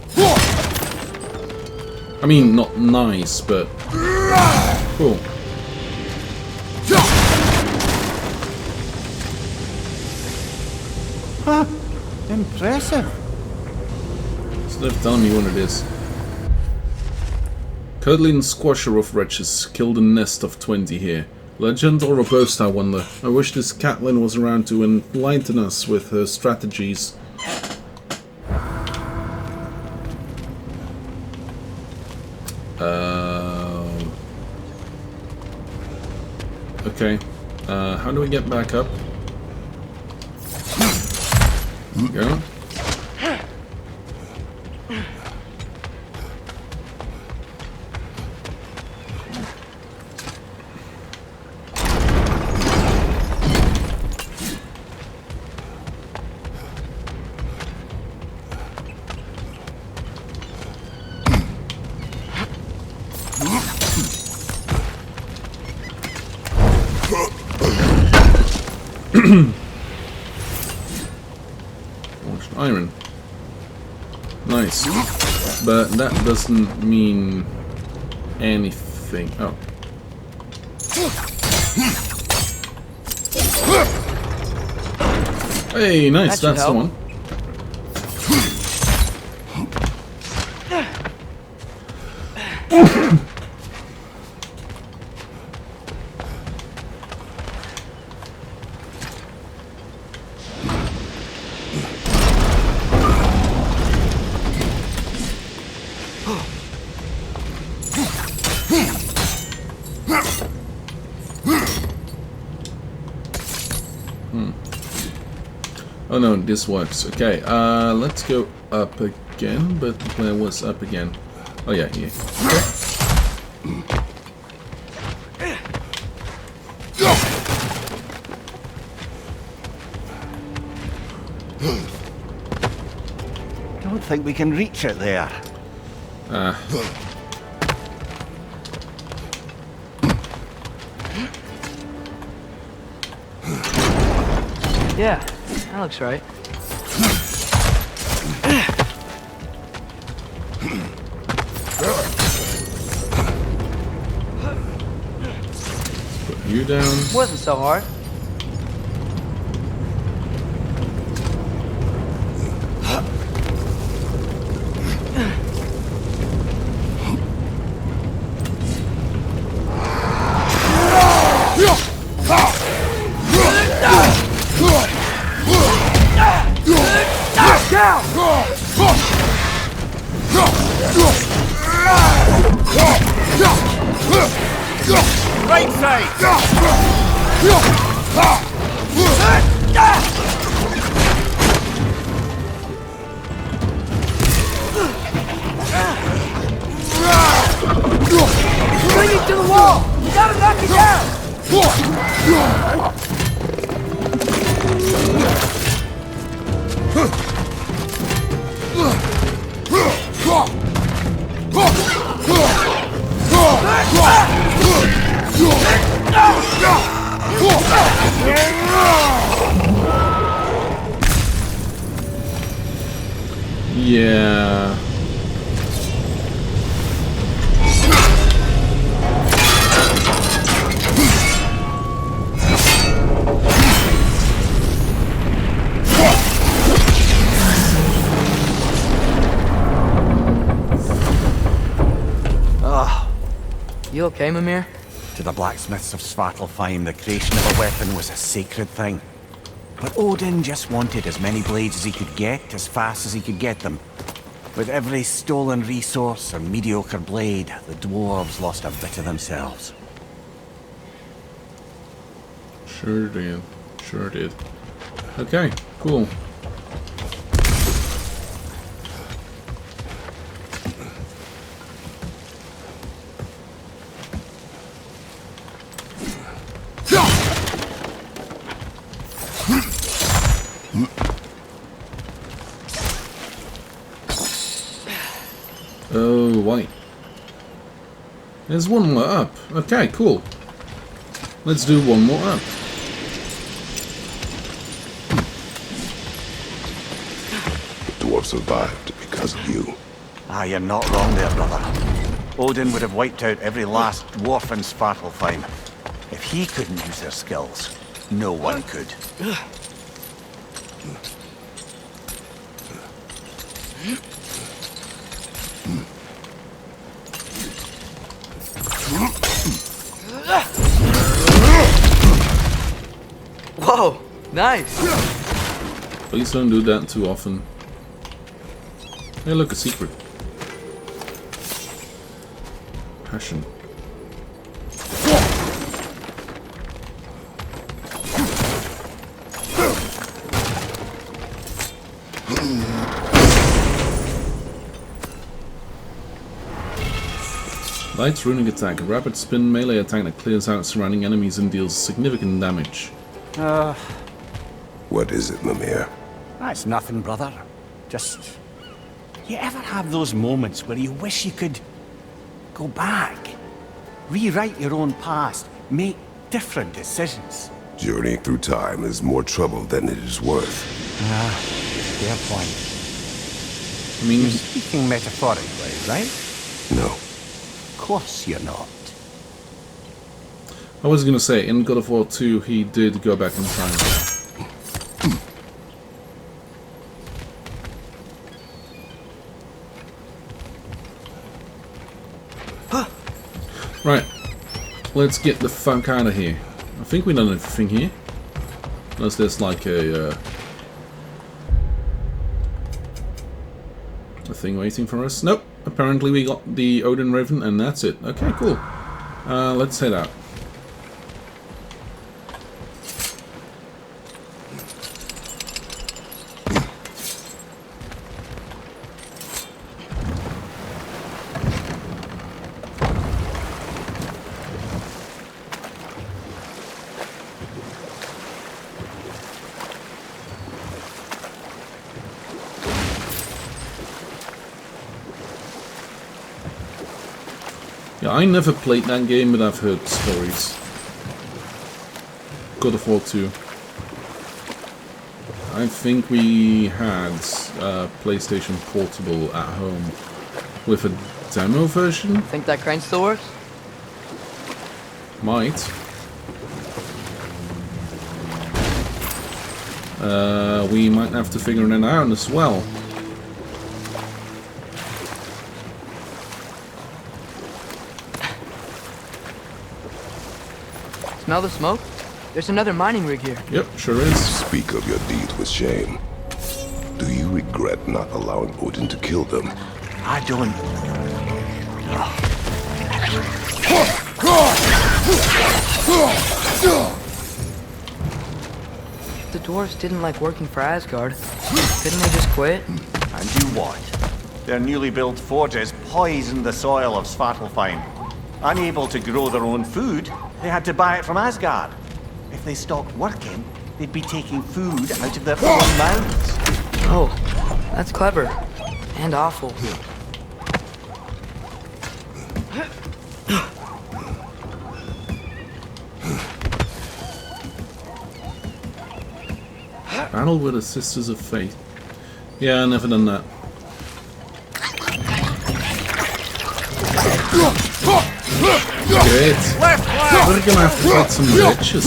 I mean, not nice, but cool. Huh. Impressive. Instead of telling me what it is. Cuddling squasher of wretches killed a nest of 20 here. Legend or a boast, I wonder. I wish this Catelyn was around to enlighten us with her strategies. Okay. How do we get back up? There we go. Forged iron. nice. But that doesn't mean anything. Oh. Hey, nice, That should that's the help. one. Oh no, this works. Okay, let's go up again, but where was up again? Oh yeah, here. Don't think we can reach it there. Yeah, that looks right. Put you down. Wasn't so hard. Right side! Bring it to the wall! You gotta knock it down! Yeah. You okay, Mimir? To the blacksmiths of Svartalfheim, the creation of a weapon was a sacred thing. But Odin just wanted as many blades as he could get, as fast as he could get them. With every stolen resource or mediocre blade, the dwarves lost a bit of themselves. Sure did. Sure did. Okay, cool. Oh, wait. There's one more up. Okay, cool. Let's do one more up. The dwarf survived because of you. Ah, you're not wrong there, brother. Odin would have wiped out every last dwarf in Svartalfheim. If he couldn't use their skills, no one could. Whoa, nice. Please don't do that too often. Hey, look, a secret. Passion. Light's runic attack, a rapid spin melee attack that clears out surrounding enemies and deals significant damage. What is it, Mimir? That's nothing, brother. Just... You ever have those moments where you wish you could... go back? Rewrite your own past, make different decisions? Journeying through time is more trouble than it is worth. Fair point. I mean, You're speaking metaphorically, right? No. Of course you're not. I was gonna say, in God of War 2, he did go back in time. Right, let's get the fuck out of here. I think we've done everything here. Unless there's like a thing waiting for us. Nope, apparently we got the Odin Raven and that's it. Okay, cool. Let's head out. Yeah, I never played that game, but I've heard stories. God of War 2. I think we had PlayStation Portable at home with a demo version. Think that crane still works? Might. We might have to figure it out as well. Smell the smoke? There's another mining rig here. Yep, sure is. Speak of your deeds with shame. Do you regret not allowing Odin to kill them? I don't. If the dwarves didn't like working for Asgard, couldn't they just quit? And do what? Their newly built forges poisoned the soil of Svartalfheim. Unable to grow their own food, they had to buy it from Asgard. If they stopped working, they'd be taking food out of their own mouths. Oh, that's clever. And awful. Battle with the Sisters of Fate. Yeah, I never done that. Great. We're gonna have to fight some bitches.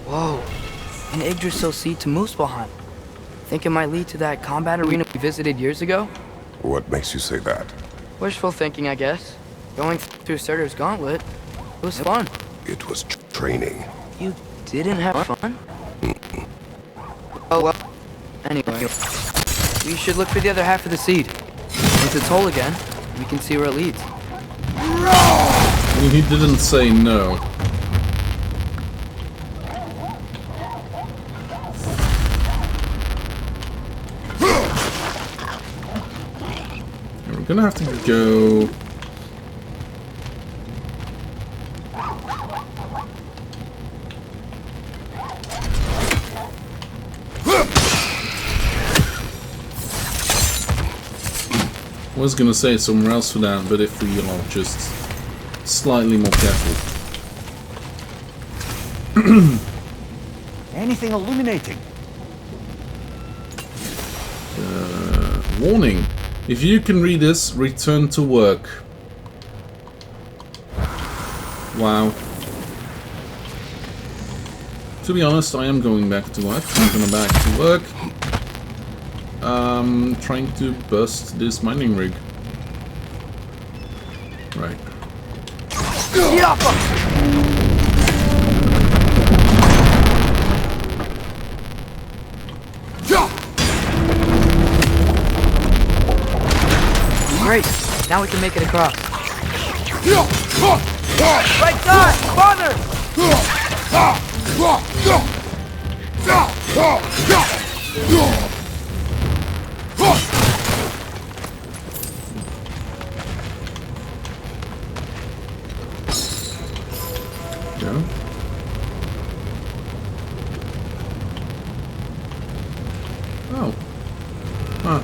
Whoa. An Yggdrasil seed to Muspelheim. Think it might lead to that combat arena we visited years ago? What makes you say that? Wishful thinking, I guess. Going through Surtur's gauntlet. It was fun. It was training. You didn't have fun? Oh well. Anyway, we should look for the other half of the seed. Once it's whole again, we can see where it leads. I mean, he didn't say no. We're gonna have to go. I was gonna say somewhere else for that, but if we are just slightly more careful. Anything illuminating? Warning. If you can read this, return to work. Wow. To be honest, I am going back to work. I'm going back to work. Trying to bust this mining rig. Right. Great. Now we can make it across. Right side! Father! Yeah. Oh. Huh.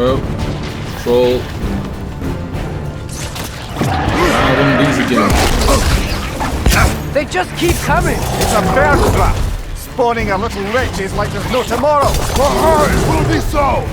Oh, troll. Ah, one of these again. They just keep coming! It's a bear trap! Spawning a little wretches like there's no tomorrow! It will be so!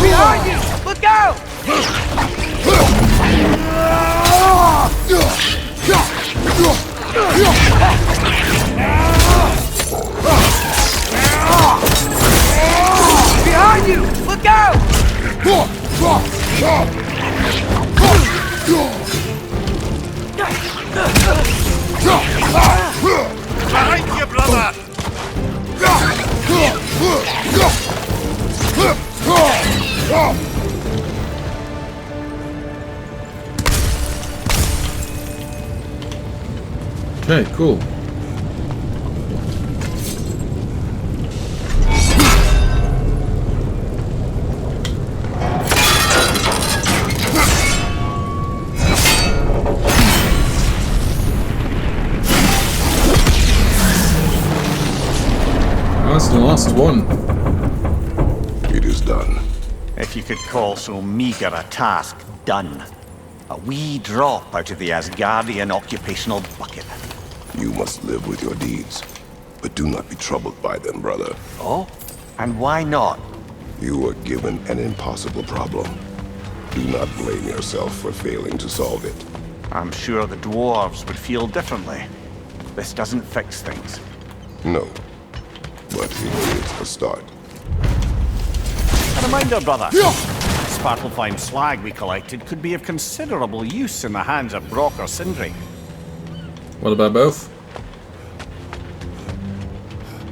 Behind you! Look out! Behind you! Look out! Behind you, brother! Okay, cool. That's the last one. It is done. If you could call so meager a task done. A wee drop out of the Asgardian occupational bucket. You must live with your deeds, but do not be troubled by them, brother. Oh? And why not? You were given an impossible problem. Do not blame yourself for failing to solve it. I'm sure the dwarves would feel differently. This doesn't fix things. No, but it is a start. A reminder, brother. The Sparklefine slag we collected could be of considerable use in the hands of Brock or Sindri. What about both?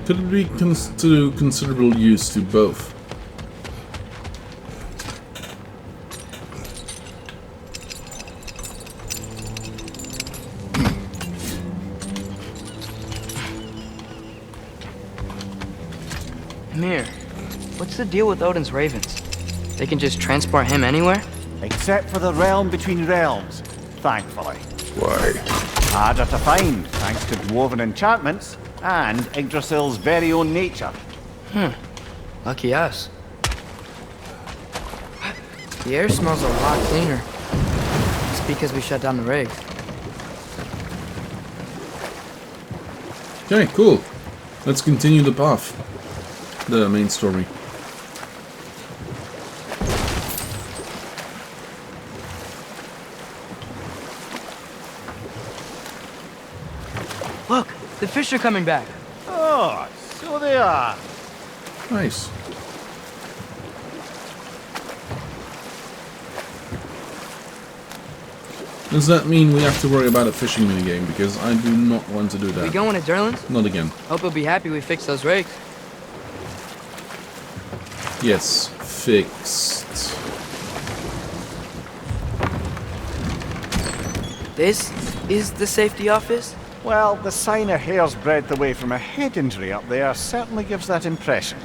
Could it be to considerable use to both? Mir, what's the deal with Odin's ravens? They can just transport him anywhere? Except for the realm between realms, thankfully. Why? Harder to find, thanks to dwarven enchantments and Yggdrasil's very own nature. Lucky us. The air smells a lot cleaner. It's because we shut down the rig. Okay, cool. Let's continue the path. The main story. Look, the fish are coming back. Oh, so they are. Nice. Does that mean we have to worry about a fishing minigame? Because I do not want to do that. We going to Durlin's? Not again. Hope he'll be happy we fixed those rigs. Yes, fixed. This is the safety office? Well, the sign a hair's breadth away from a head injury up there certainly gives that impression.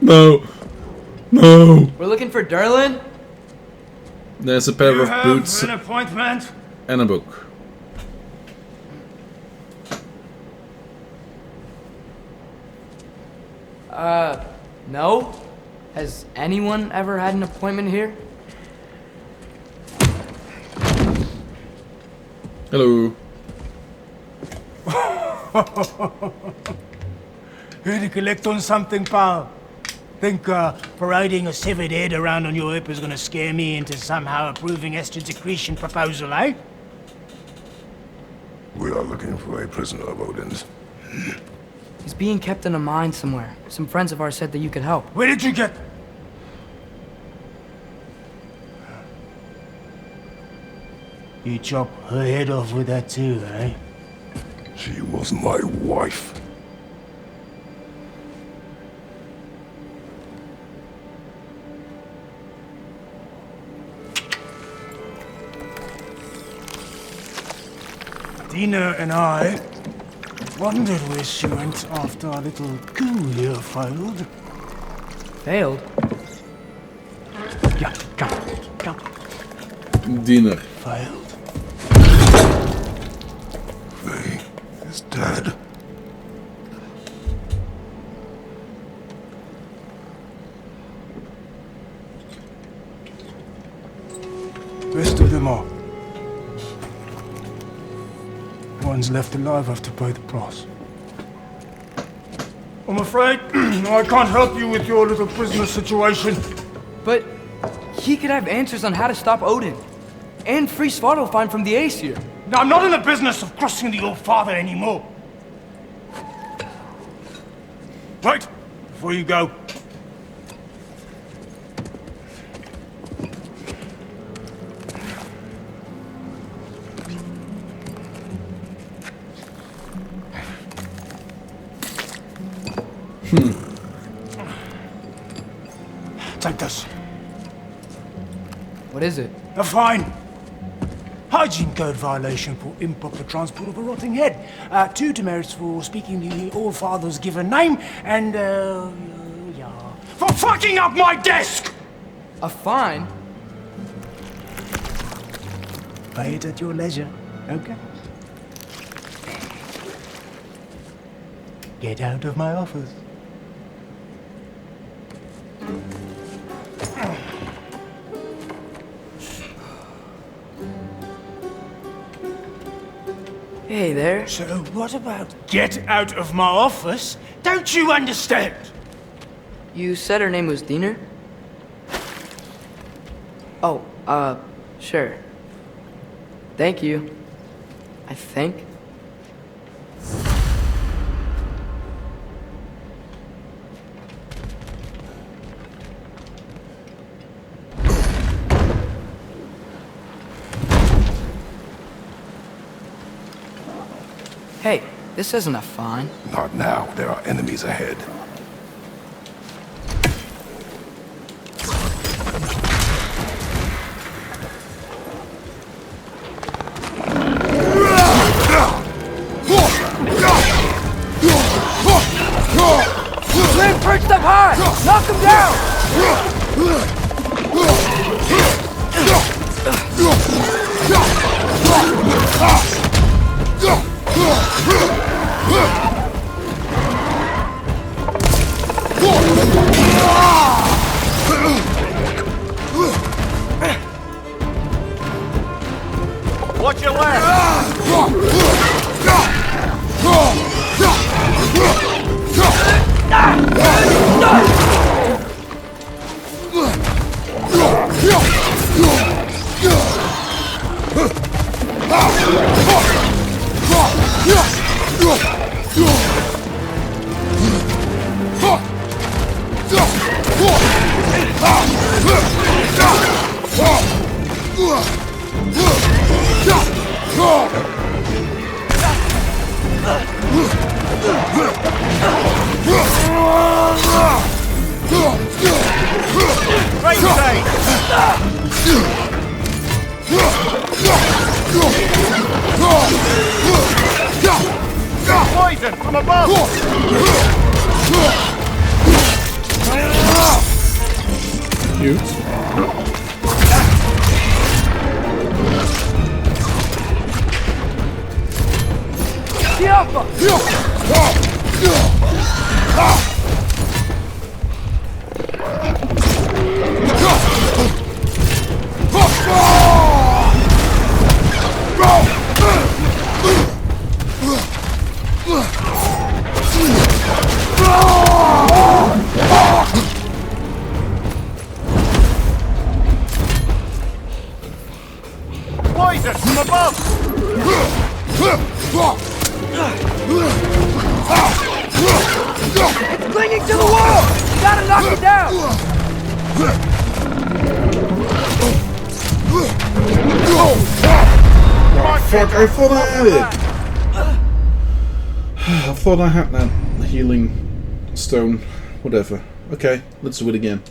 No. No. We're looking for Durlin? There's a pair of boots An appointment? and a book. No? Has anyone ever had an appointment here? Hello. Here to collect on something, pal? Think parading a severed head around on your hip is gonna scare me into somehow approving estrogen secretion proposal, eh? We are looking for a prisoner of Odin's. He's being kept in a mine somewhere. Some friends of ours said that you could help. Where did you get... You chop her head off with that too, eh? She was my wife. Dina and I wondered where she went after our little coup here failed. Failed? Yeah, come. Dinner. Failed. Faye is dead. Rest of them are. One's left alive have to pay the price. I'm afraid I can't help you with your little prisoner situation. But he could have answers on how to stop Odin. And free Svartalfheim from the Aesir. Now, I'm not in the business of crossing the old father anymore. Right, before you go. Take this. What is it? A fine. Hygiene code violation for improper transport of a rotting head. 2 demerits for speaking the All-Father's given name, and, yeah. For fucking up my desk! A fine? Pay it at your leisure, okay? Get out of my office. Hey there. So what about get out of my office? Don't you understand? You said her name was Diener? Oh, sure. Thank you. I think. Hey, this isn't a fine. Not now. There are enemies ahead. Land perched up high! Knock him down! Watch your left! Right side! Poison from above! Cute. poison from above! It's clinging to the wall! You gotta knock it down! Oh, fuck, I thought I had it! I thought I had that healing stone. Whatever. Okay, let's do it again.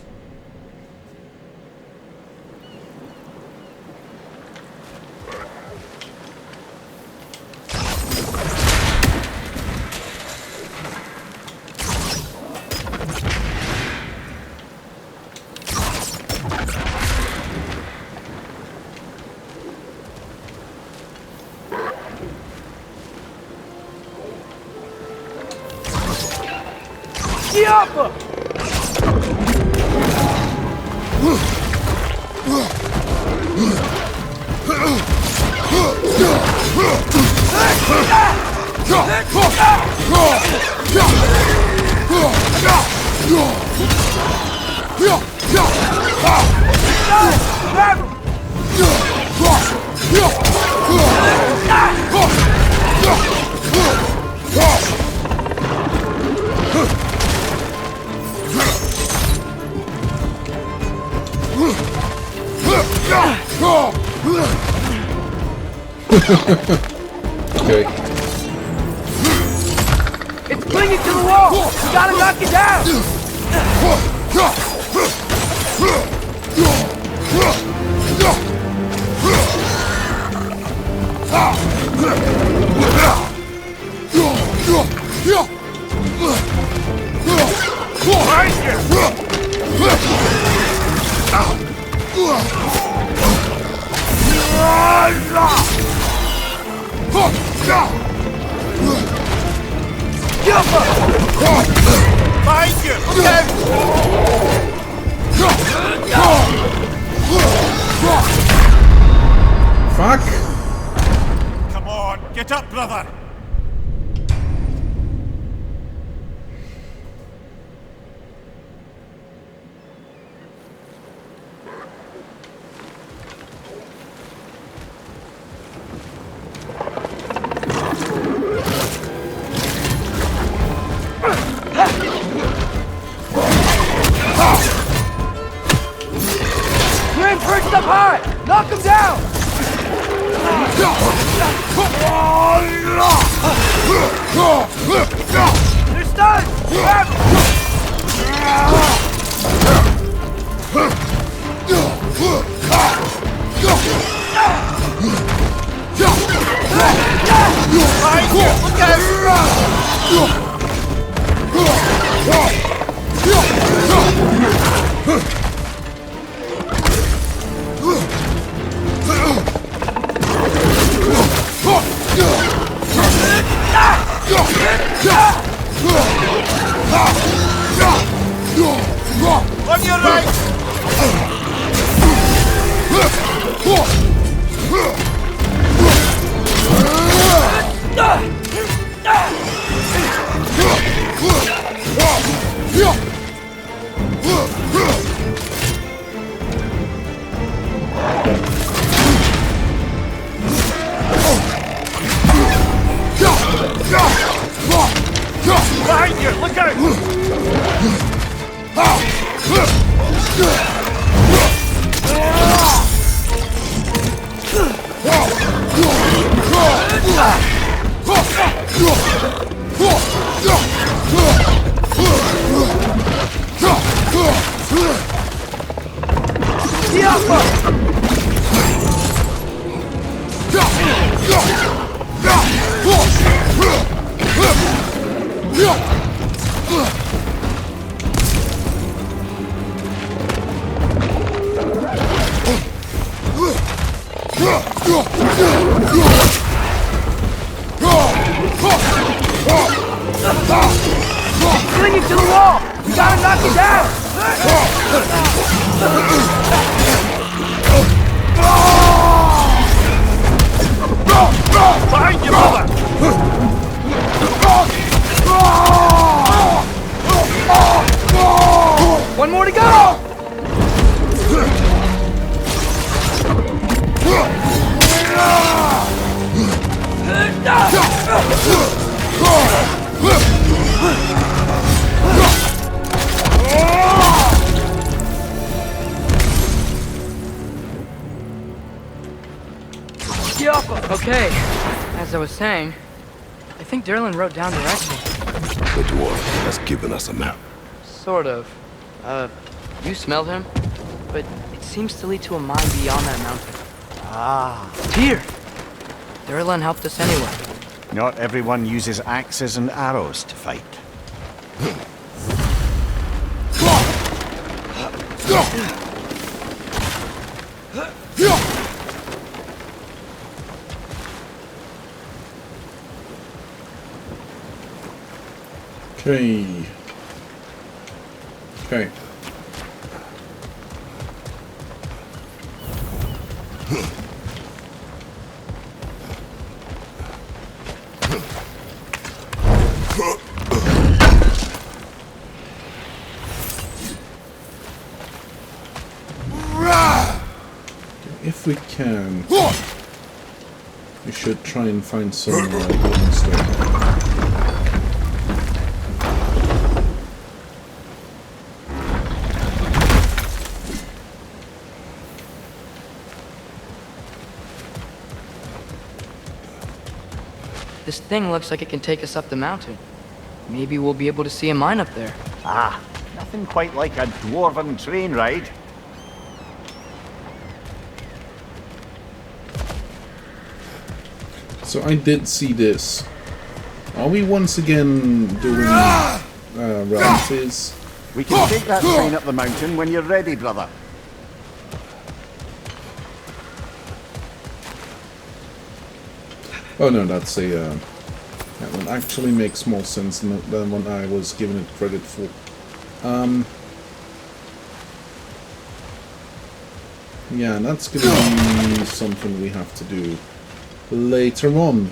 Diapa! Okay. It's clinging to the wall! You gotta knock it down! Behind you! Look out! Fuck! Come on, get up, brother! You're in perched up high! Knock him down! They're stunned! Grab 'em! Behind you! Look out! On your right! Behind you! Look out! Clinging to the wall! You gotta knock it down! Behind you, brother! One more to go! Okay, as I was saying, I think Derlin wrote down directions. The dwarf has given us a map. Sort of. You smelled him? But it seems to lead to a mine beyond that mountain. Ah, Tyr! Derlin helped us anyway. not everyone uses axes and arrows to fight. Okay. Okay. If we can, we should try and find some golden stone. This thing looks like it can take us up the mountain. Maybe we'll be able to see a mine up there. Ah, nothing quite like a dwarven train ride. So I did see this. Are we once again doing rounds? We can take that train up the mountain when you're ready, brother. Oh no, that's a that one actually makes more sense than what I was giving it credit for. Yeah, that's gonna be something we have to do later on.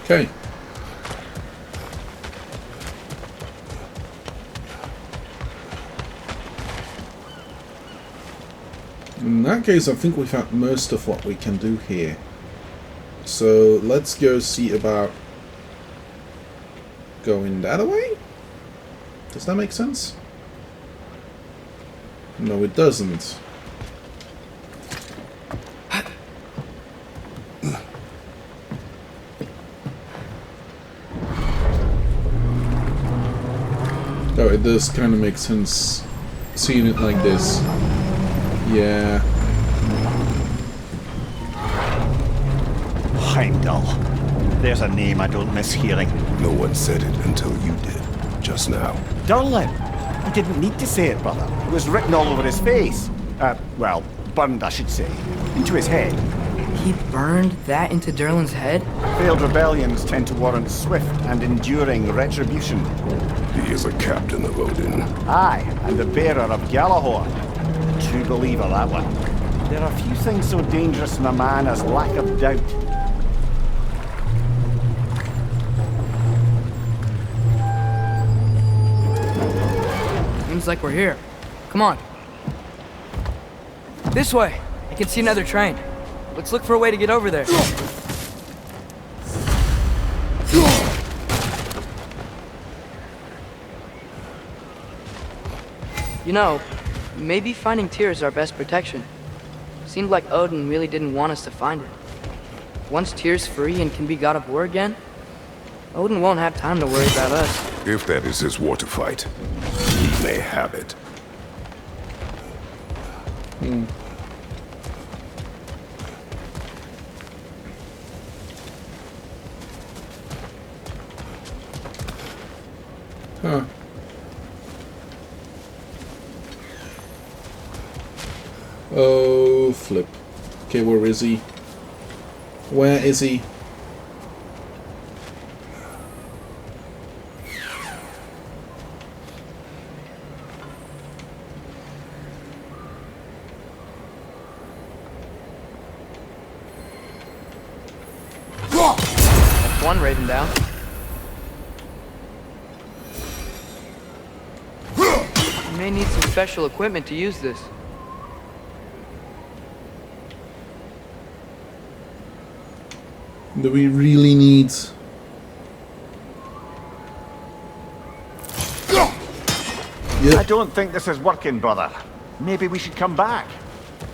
Okay. In that case, I think we've had most of what we can do here. So let's go see about going that way? Does that make sense? No, it doesn't. Oh, it does kind of make sense seeing it like this. Yeah. Heimdall. There's a name I don't miss hearing. No one said it until you did, just now. Derlin. He didn't need to say it, brother. It was written all over his face. Well, burned, I should say. Into his head. He burned that into Derlin's head? Failed rebellions tend to warrant swift and enduring retribution. He is a captain of Odin. Aye, and the bearer of Galahorn. True believer, that one. There are few things so dangerous in a man as lack of doubt. Seems like we're here. Come on. This way. I can see another train. Let's look for a way to get over there. You know, maybe finding Tyr is our best protection. Seemed like Odin really didn't want us to find it. Once Tyr's free and can be god of war again, Odin won't have time to worry about us. If that is his war to fight, he may have it. Huh. Oh, flip. Okay, where is he? Where is he? That's one raven down. You may need some special equipment to use this. Do we really need... I don't think this is working, brother. Maybe we should come back.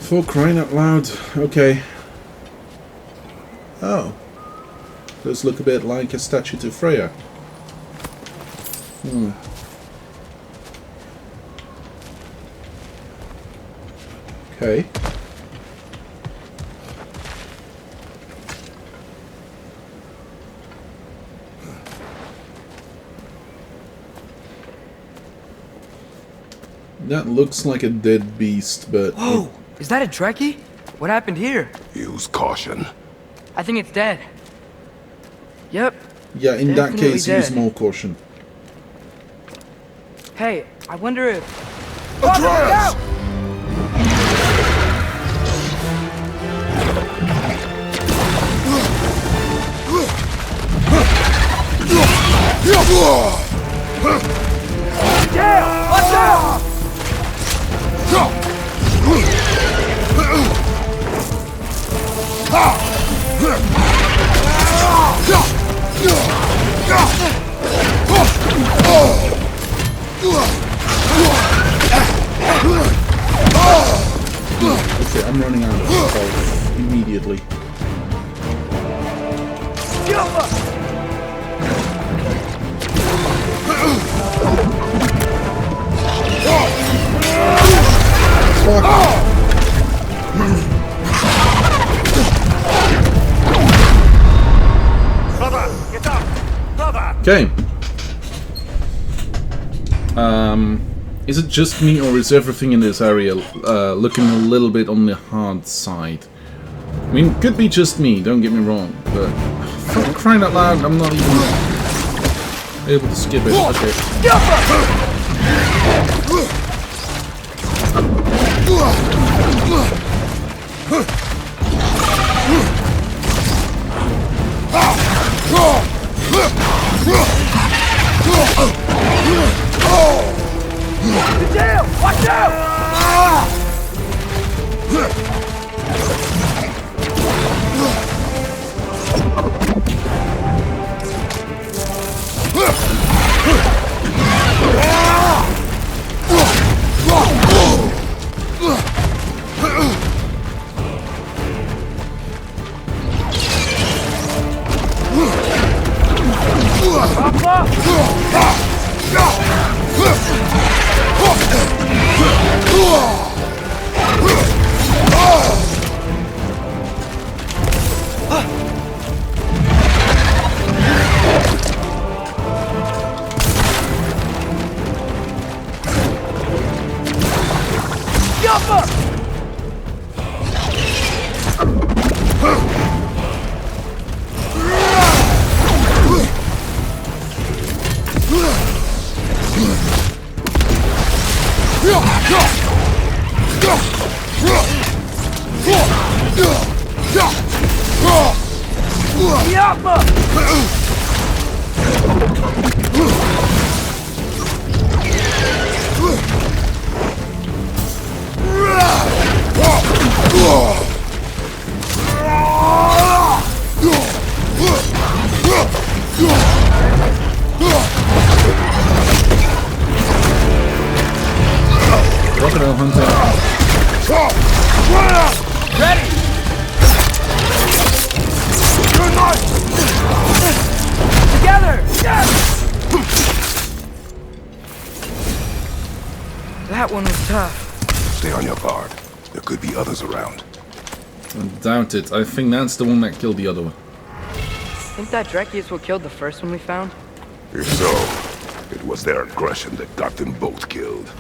For crying out loud. Okay. Oh. Does look a bit like a statue to Freya. Hmm. Okay. That looks like a dead beast, but... Whoa! Is that a Trekkie? What happened here? Use caution. I think it's dead. Yep. Yeah, in that Definitely case, use dead. more caution. Hey, I wonder if... Atreus! Yeah! Watch out! Okay, I'm running out of health immediately. Brother, get up! Brother! Okay. Is it just me, or is everything in this area looking a little bit on the hard side? I mean, could be just me, don't get me wrong, but for crying out loud, I'm not even able to skip it. Okay. Watch out! Crocodile hunter. Ready! Together! Yes! That one was tough. Stay on your guard. There could be others around. I doubt it. I think that's the one that killed the other one. Think that Trekkie is what killed the first one we found? If so, it was their aggression that got them both killed.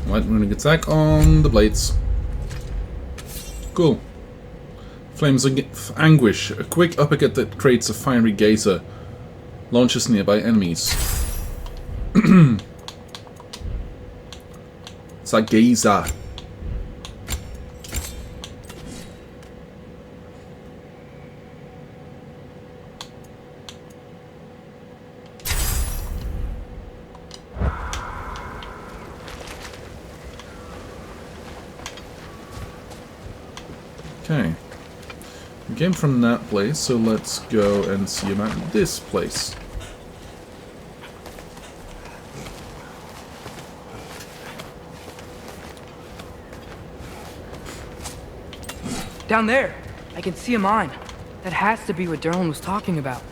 Light running attack on the blades. Cool. Flames of anguish. A quick uppercut that creates a fiery geyser. Launches nearby enemies. It's a geyser. Okay. We came from that place, so let's go and see about this place. Down there. I can see a mine. That has to be what Derlin was talking about.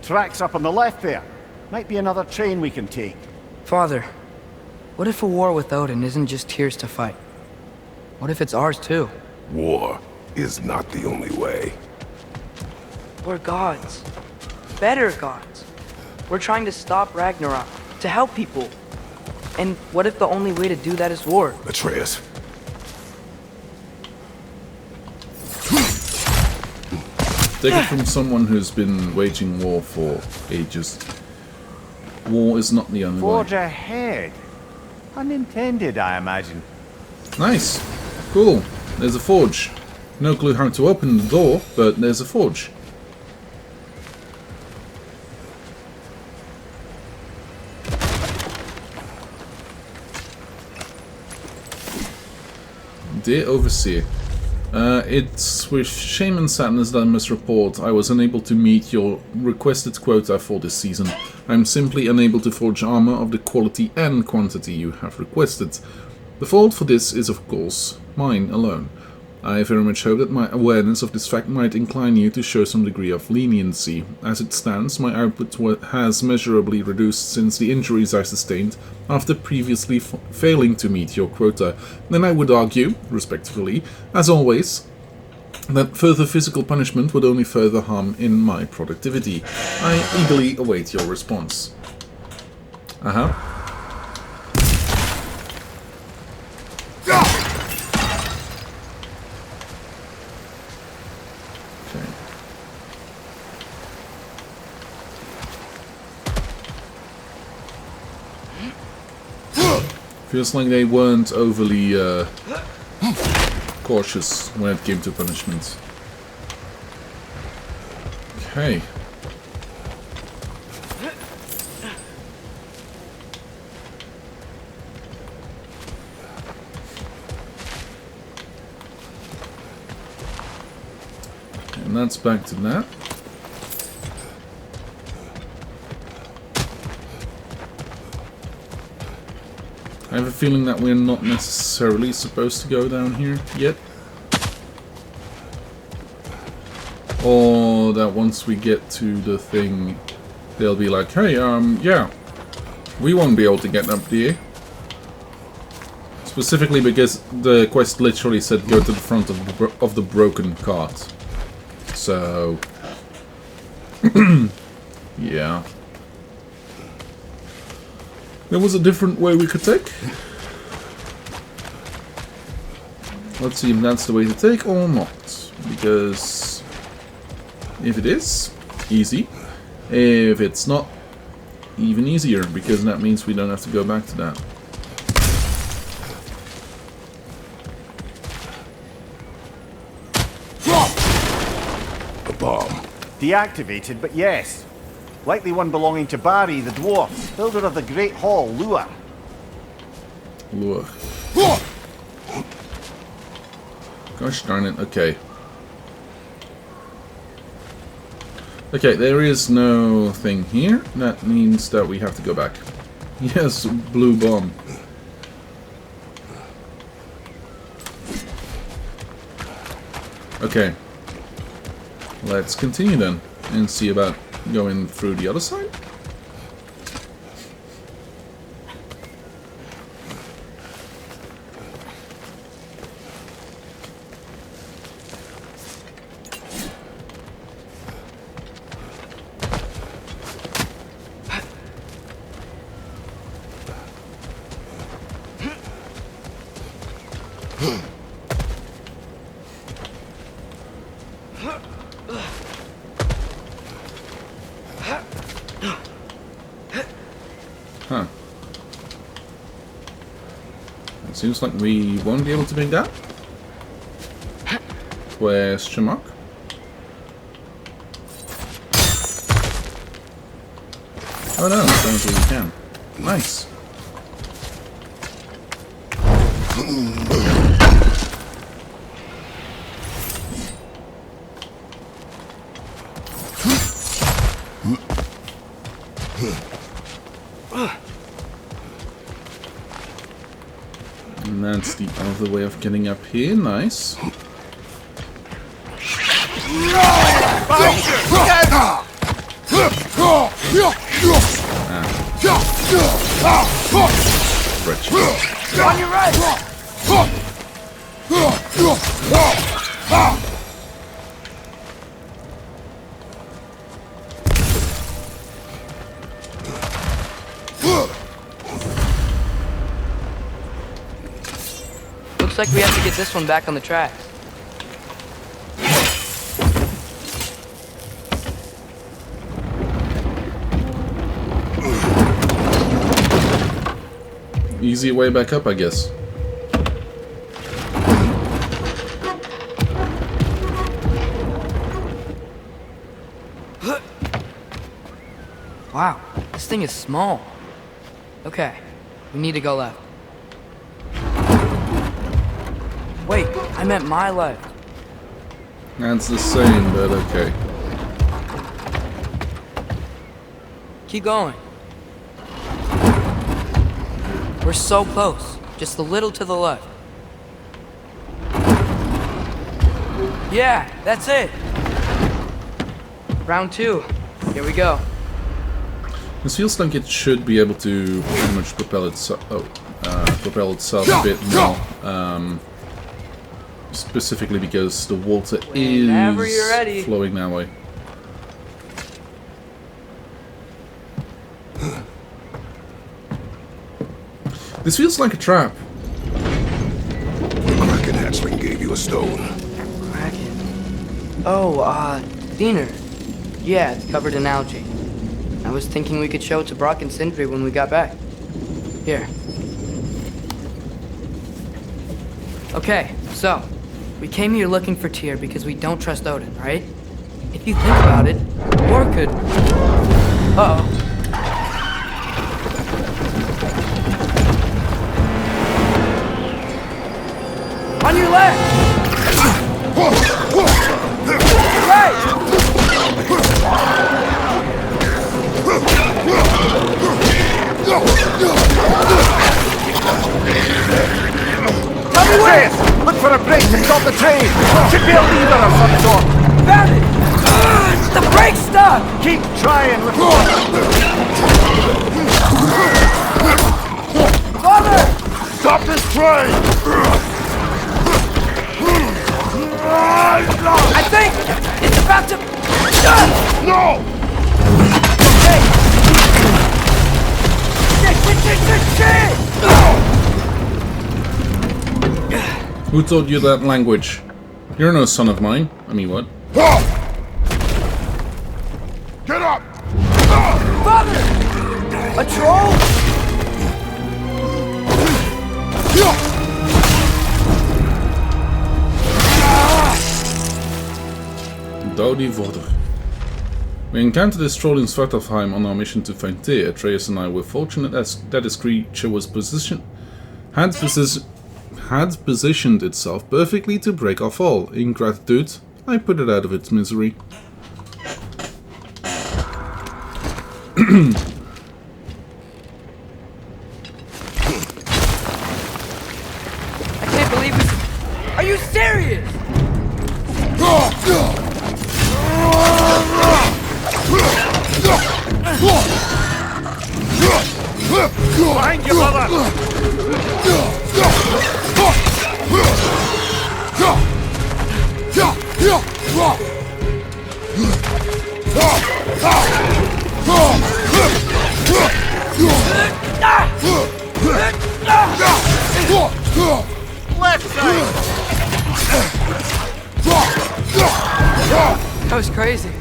Tracks up on the left there. Might be another train we can take. Father, what if a war with Odin isn't just Tyr's to fight? What if it's ours too? War is not the only way. We're gods. Better gods. We're trying to stop Ragnarok, to help people. And what if the only way to do that is war? Atreus. Take it from someone who's been waging war for ages. War is not the only way. Forge ahead. Unintended, I imagine. Nice. Cool. There's a forge. No clue how to open the door, but there's a forge. Dear Overseer, it's with shame and sadness that I must report I was unable to meet your requested quota for this season. I'm simply unable to forge armor of the quality and quantity you have requested. The fault for this is, of course, mine alone. I very much hope that my awareness of this fact might incline you to show some degree of leniency. As it stands, my output has measurably reduced since the injuries I sustained after previously failing to meet your quota. Then I would argue, respectfully, as always, that further physical punishment would only further harm in my productivity. I eagerly await your response. Feels like they weren't overly cautious when it came to punishment. Okay. And that's back to that. I have a feeling that we're not necessarily supposed to go down here yet. Or that once we get to the thing, they'll be like, hey, yeah, we won't be able to get up there. Specifically because the quest literally said go to the front of the broken cart. So, yeah. There was a different way we could take. Let's see if that's the way to take or not. Because if it is, easy. If it's not, even easier. Because that means we don't have to go back to that. A bomb. Deactivated, but yes. Likely one belonging to Barry, the dwarf, builder of the Great Hall, Lua. Lure. Gosh darn it, okay. Okay, there is no thing here. That means that we have to go back. Yes, blue bomb. Okay. Let's continue then and see about going through the other side. Huh. It seems like we won't be able to make that. Question mark? Oh no, apparently we can. Nice. And that's the other way of getting up here. Nice. Rich. On your right! Looks like we have to get this one back on the tracks. Easy way back up, I guess. Wow, this thing is small. Okay, we need to go left. Wait, I meant my left. That's the same, but okay. Keep going. We're so close, just a little to the left. Yeah, that's it. Round 2. Here we go. This feels like it should be able to pretty much propel itself. Propel itself a bit more. Specifically because the water Whenever you're ready. is flowing that way. This feels like a trap. The Kraken hatchling gave you a stone. Kraken. Oh, Diener. Yeah, it's covered in algae. I was thinking we could show it to Brock and Sindri when we got back. Here. Okay, so, we came here looking for Tyr because we don't trust Odin, right? If you think about it, War could... Uh-oh. On your left! Right! Tell me where! Look for a break to stop the train! Should be a lever of some sort! Found it! The brake's stuck! Keep trying, little one! Father! Stop this train! I think it's about to... No! Hey! Shit! Who taught you that language? You're no son of mine. I mean, what? Get up! Father! A troll? Dodi Vorder. We encountered this troll in Svartalfheim on our mission to find Tyr. Atreus and I were fortunate as that his creature was had positioned itself perfectly to break our fall. In gratitude, I put it out of its misery. I can't believe this. Are you serious? Behind you, brother! Left side! That was crazy.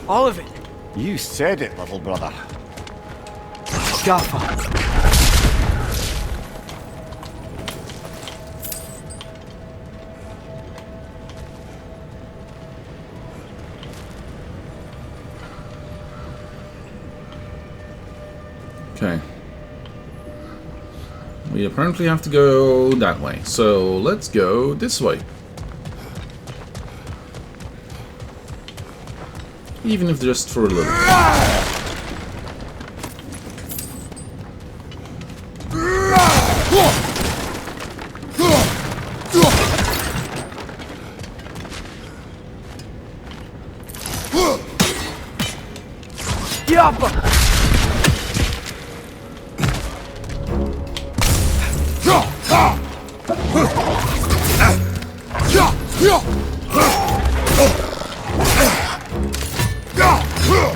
All of it. You said it, little brother. Jaffa. Okay. We apparently have to go that way, so let's go this way. Even if just for a little.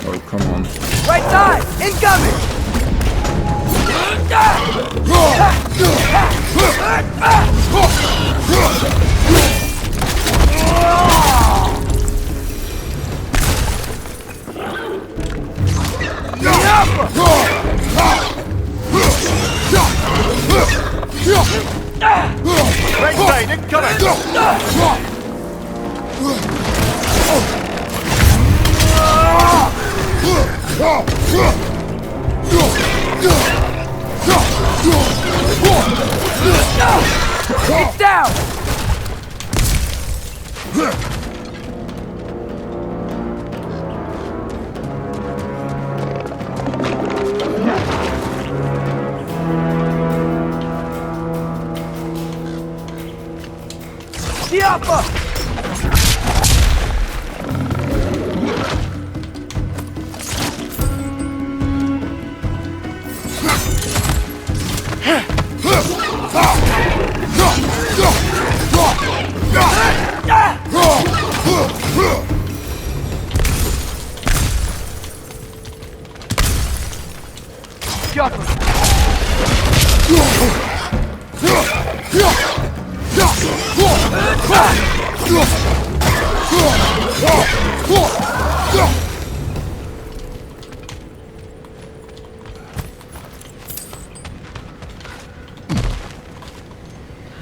Oh, come on. Right side! Incoming! Right side, incoming! It's down! Diapa!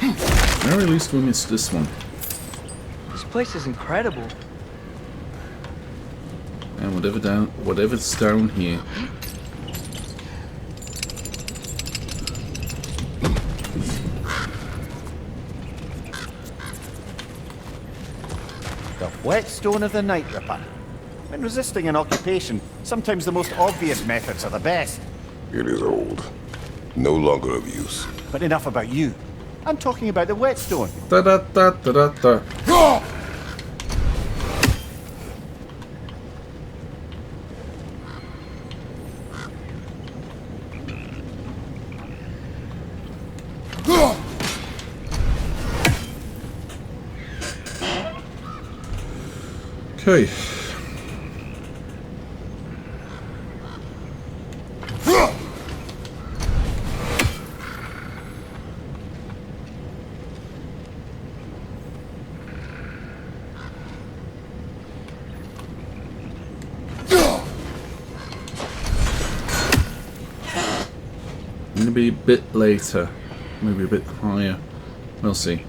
At very least we missed this one. This place is incredible. And whatever's down here. The whetstone of the Night Ripper. When resisting an occupation, sometimes the most obvious methods are the best. It is old. No longer of use. But enough about you. I'm talking about the whetstone. Da da da da da da. Okay. Maybe a bit later, maybe a bit higher. We'll see.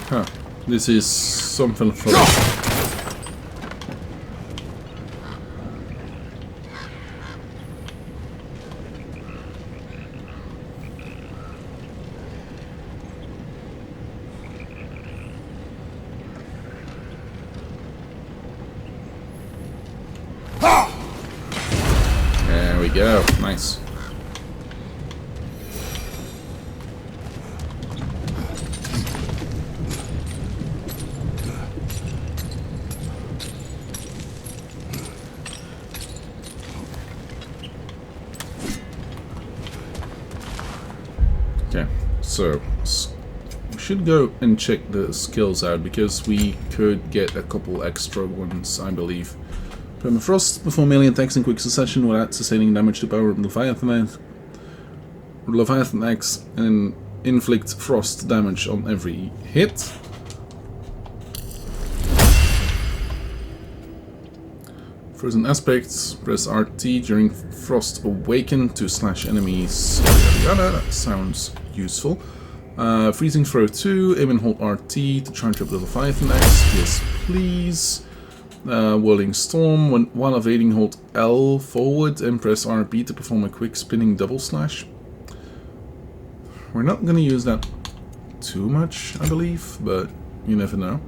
Huh. This is something for There we go. Nice. Okay, so we should go and check the skills out because we could get a couple extra ones, I believe. Permafrost, perform melee attacks in quick succession without sustaining damage to power Leviathan Axe, and inflict frost damage on every hit. Frozen aspects, press RT during Frost Awaken to slash enemies. That sounds useful. Freezing Throw 2, aim and hold RT to charge up the Leviathan Axe. Yes, please. Whirling Storm, while evading hold L forward and press RB to perform a quick spinning double slash. We're not going to use that too much, I believe, but you never know.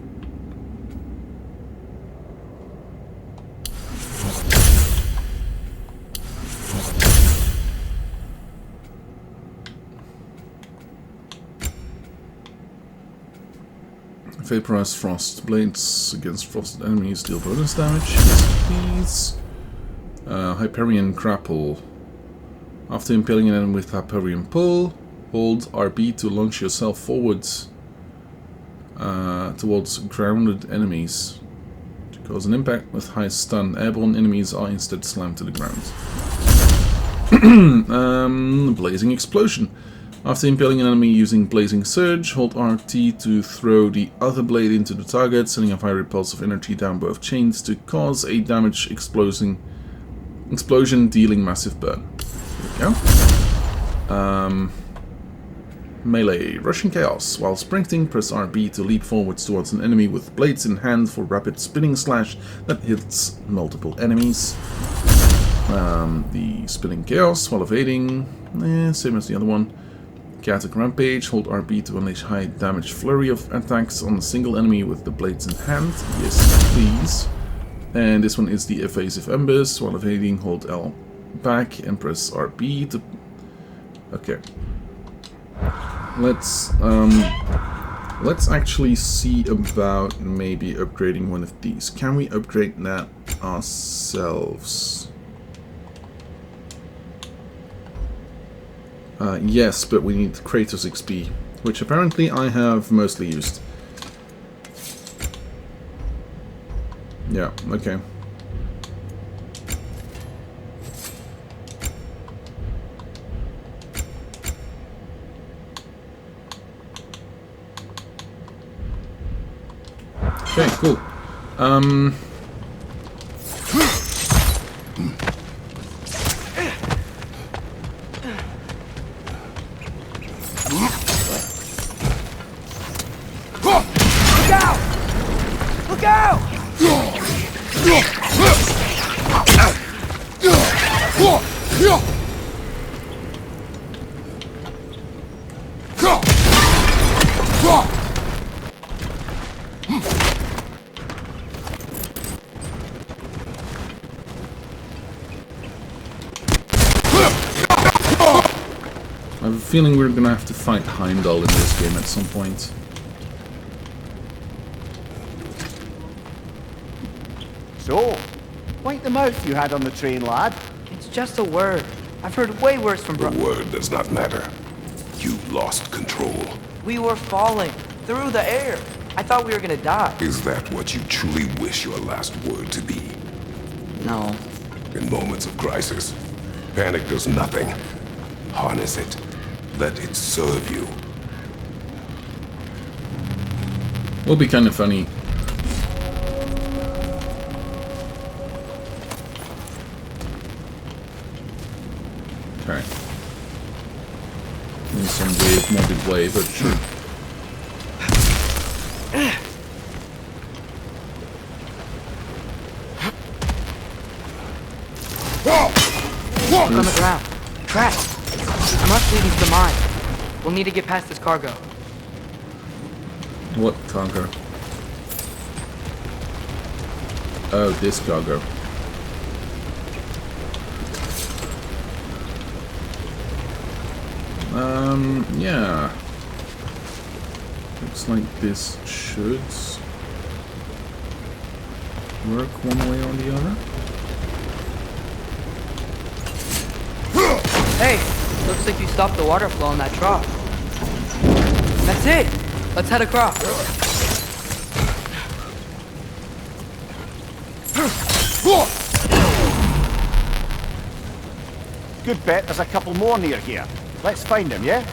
Vaporized frost blades against frosted enemies deal bonus damage. Yes, please. Hyperion grapple. After impaling an enemy with Hyperion pull, hold RB to launch yourself forwards towards grounded enemies. To cause an impact with high stun, airborne enemies are instead slammed to the ground. Blazing explosion. After impaling an enemy using Blazing Surge, hold RT to throw the other blade into the target, sending a high repulsive energy down both chains to cause a damage explosion dealing massive burn. There we go. Melee. Rushing Chaos. While sprinting, press RB to leap forwards towards an enemy with blades in hand for rapid spinning slash that hits multiple enemies. The Spinning Chaos. While evading, same as the other one. Chaotic Rampage. Hold RB to unleash high damage flurry of attacks on a single enemy with the blades in hand. Yes, please. And this one is the Evasive Embers. While evading, hold L back and press RB to... Okay. Let's actually see about maybe upgrading one of these. Can we upgrade that ourselves? Yes, but we need Kratos XP, which apparently I have mostly used. Yeah, okay. Okay, cool. Look out! I have a feeling we're gonna have to fight Heimdall in this game at some point. So, wipe the mouth you had on the train, lad. It's just a word. I've heard way worse from The word does not matter. You lost control. We were falling through the air. I thought we were gonna die. Is that what you truly wish your last word to be? No. In moments of crisis, panic does nothing. Harness it. Let it serve you. Will be kind of funny. Okay. In some weird modded way, but sure. On the ground. Trapped. I must lead into the mine. We'll need to get past this cargo. What cargo? Oh, this cargo. Yeah. Looks like this should work one way or the other. Hey, looks like you stopped the water flow in that trough. That's it. Let's head across. Good bet there's a couple more near here. Let's find them, yeah?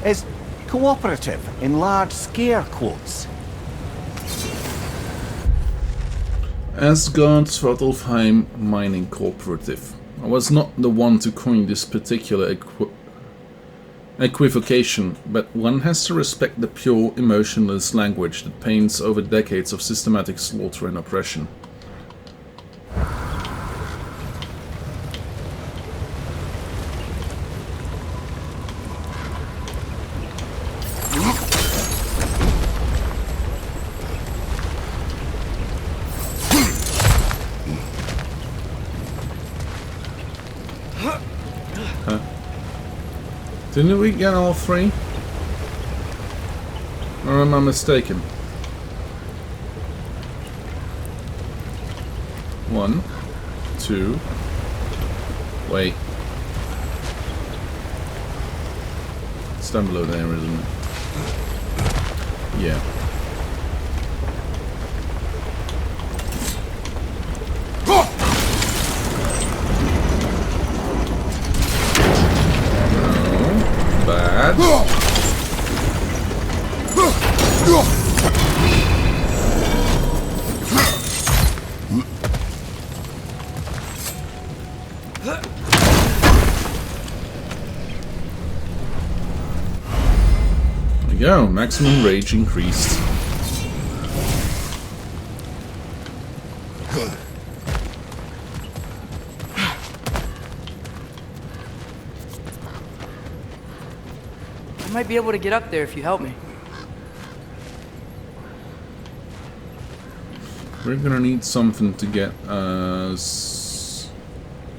Is cooperative in large scare quotes. Asgard Svartalfheim Mining Cooperative. I was not the one to coin this particular equivocation, but one has to respect the pure, emotionless language that paints over decades of systematic slaughter and oppression. Didn't we get all three? Or am I mistaken? 1, 2. Wait. It's down below there, isn't it? Yeah. Bad. There we go, maximum rage increased. I might be able to get up there if you help me. We're gonna need something to get us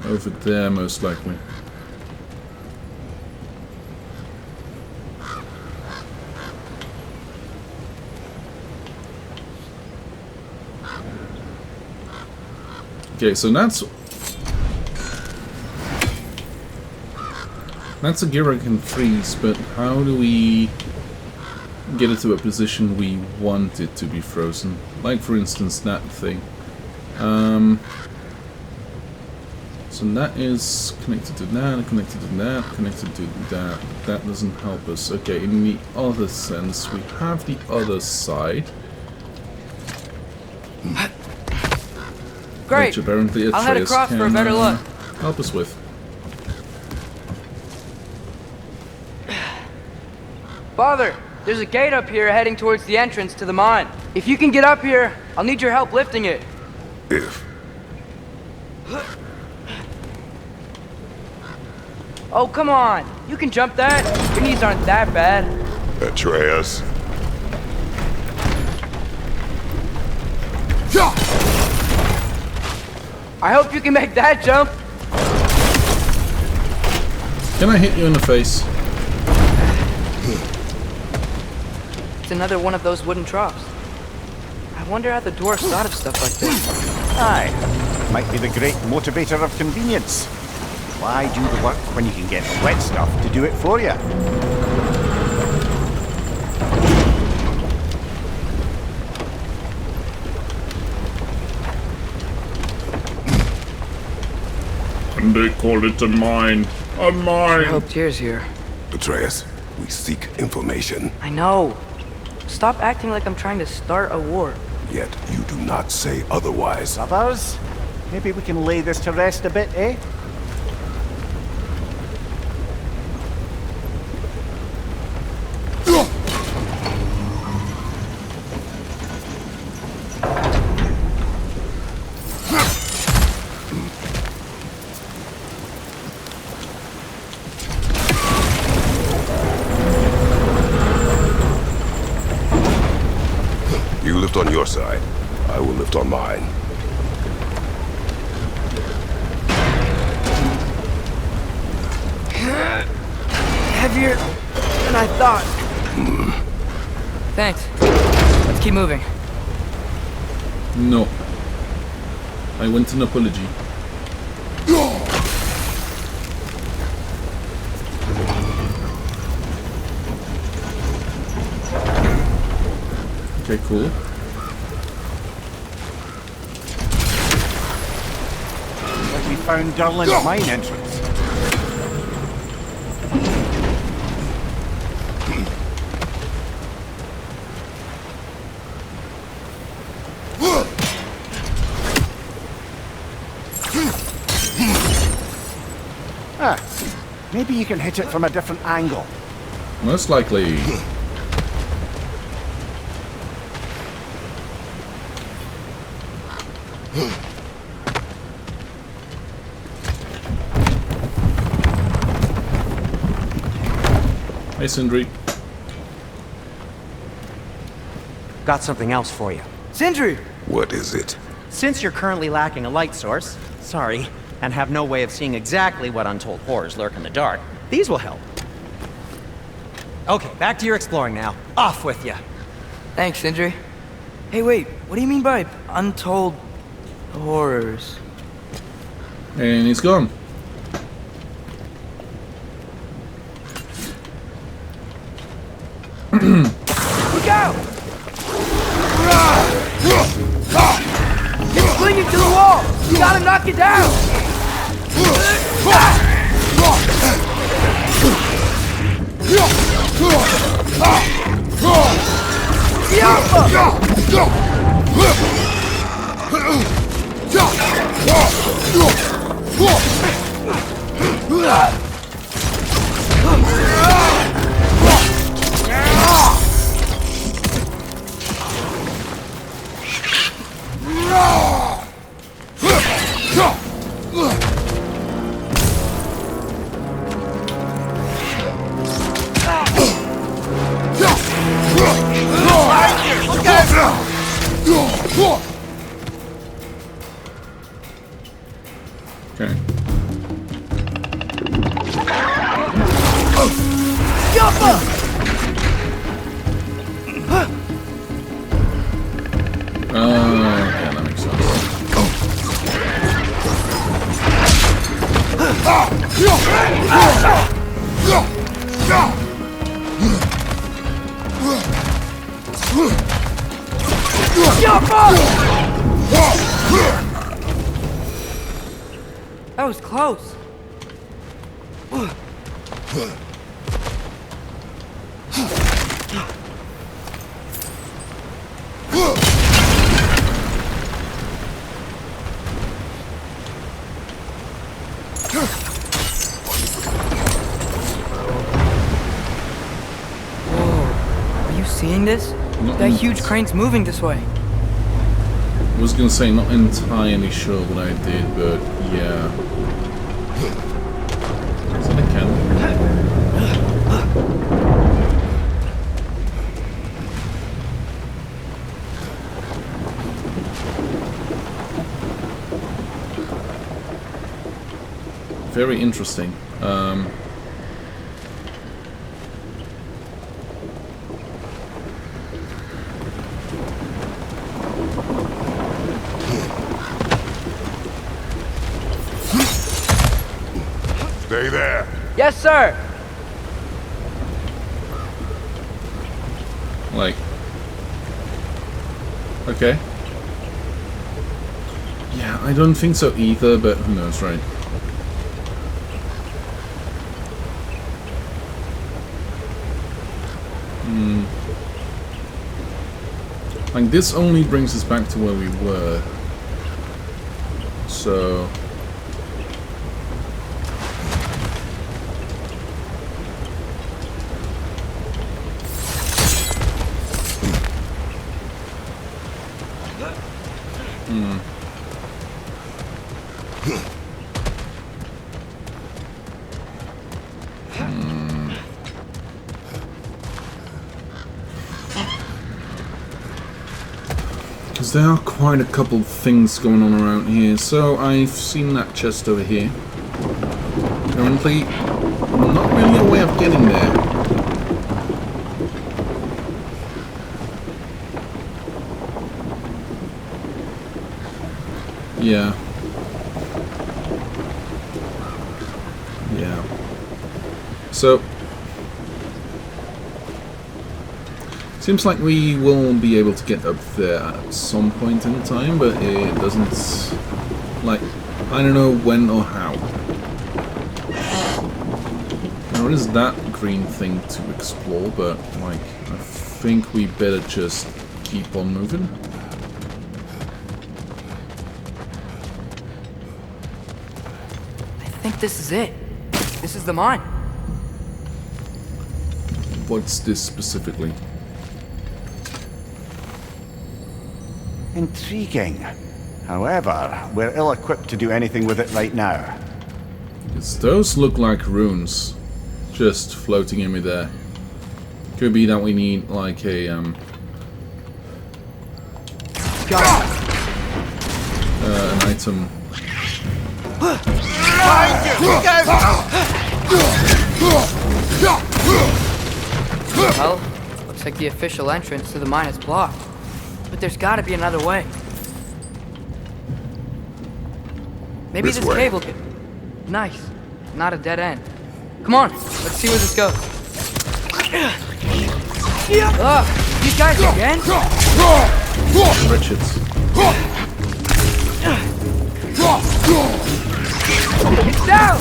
over there, most likely. Okay, so that's a gear I can freeze, but how do we get it to a position we want it to be frozen? Like, for instance, that thing. So that is connected to that, connected to that, connected to that. That doesn't help us. Okay, in the other sense, we have the other side. Great. Which apparently I'll head Atreus across for a better look. help us with. Father, there's a gate up here heading towards the entrance to the mine. If you can get up here, I'll need your help lifting it. If. Oh, come on. You can jump that. Your knees aren't that bad. Atreus. I hope you can make that jump. Can I hit you in the face? It's another one of those wooden troughs. I wonder how the dwarves thought of stuff like this. Aye, might be the great motivator of convenience. Why do the work when you can get wet stuff to do it for you? And they call it a mine. A mine! I hope Tyr's here. Atreus, we seek information. I know. Stop acting like I'm trying to start a war. Yet you do not say otherwise. Brothers, maybe we can lay this to rest a bit, eh? You lift on your side. I will lift on mine. Heavier than I thought. Thanks. Let's keep moving. No. I want an apology. Okay, cool. Like we found Durlin's mine entrance. Ah, maybe you can hit it from a different angle. Most likely. Hey, Sindri. Got something else for you. Sindri! What is it? Since you're currently lacking a light source, sorry, and have no way of seeing exactly what untold horrors lurk in the dark, these will help. Okay, back to your exploring now. Off with you. Thanks, Sindri. Hey, wait, what do you mean by untold horrors? And he's gone. Look out! It's clinging to the wall! You gotta knock it down! Okay. Yeah, that makes sense. That was close. Whoa, are you seeing this? That huge crane's moving this way. I was gonna say, not entirely sure what I did, but yeah. Is that a cannon? Very interesting. Stay there. Yes, sir! Like, okay. Yeah, I don't think so either, but who knows, right? Like, this only brings us back to where we were. So... Because there are quite a couple things going on around here. So I've seen that chest over here. Currently, not really a way of getting there. Yeah. Yeah. So... seems like we will be able to get up there at some point in time, but it doesn't... like, I don't know when or how. There is that green thing to explore, but, like, I think we better just keep on moving. I think this is it. This is the mine. What's this specifically? Intriguing. However, we're ill-equipped to do anything with it right now. Because those look like runes. Just floating in midair. Could be that we need like a an item. Well, looks like the official entrance to the mine is blocked. But there's gotta be another way. Maybe This this way. cable could... Nice. Not a dead end. Come on, let's see where this goes. Ugh, these guys again? Wretched. It's down!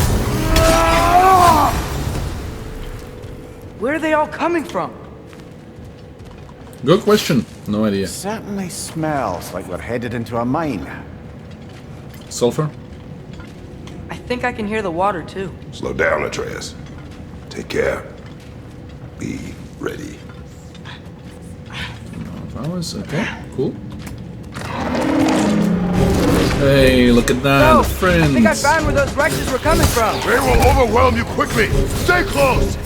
Where are they all coming from? Good question. No idea. Certainly smells like we're headed into a mine. Sulfur? I think I can hear the water too. Slow down, Atreus. Take care. Be ready. Flowers? Okay, cool. Hey, look at that, No, friends! I think I found where those wretches were coming from. They will overwhelm you quickly. Stay close.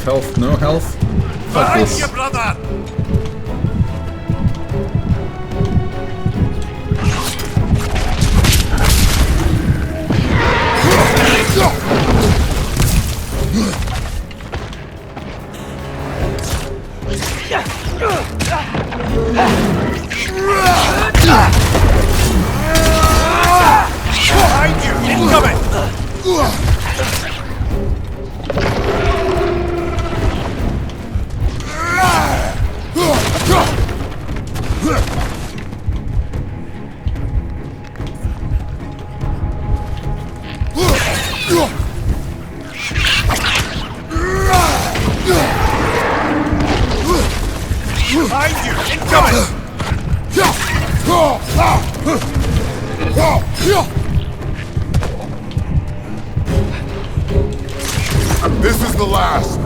Health. No health. Fuck this. brother! Behind you! Incoming! Behind you! Incoming! This is the last.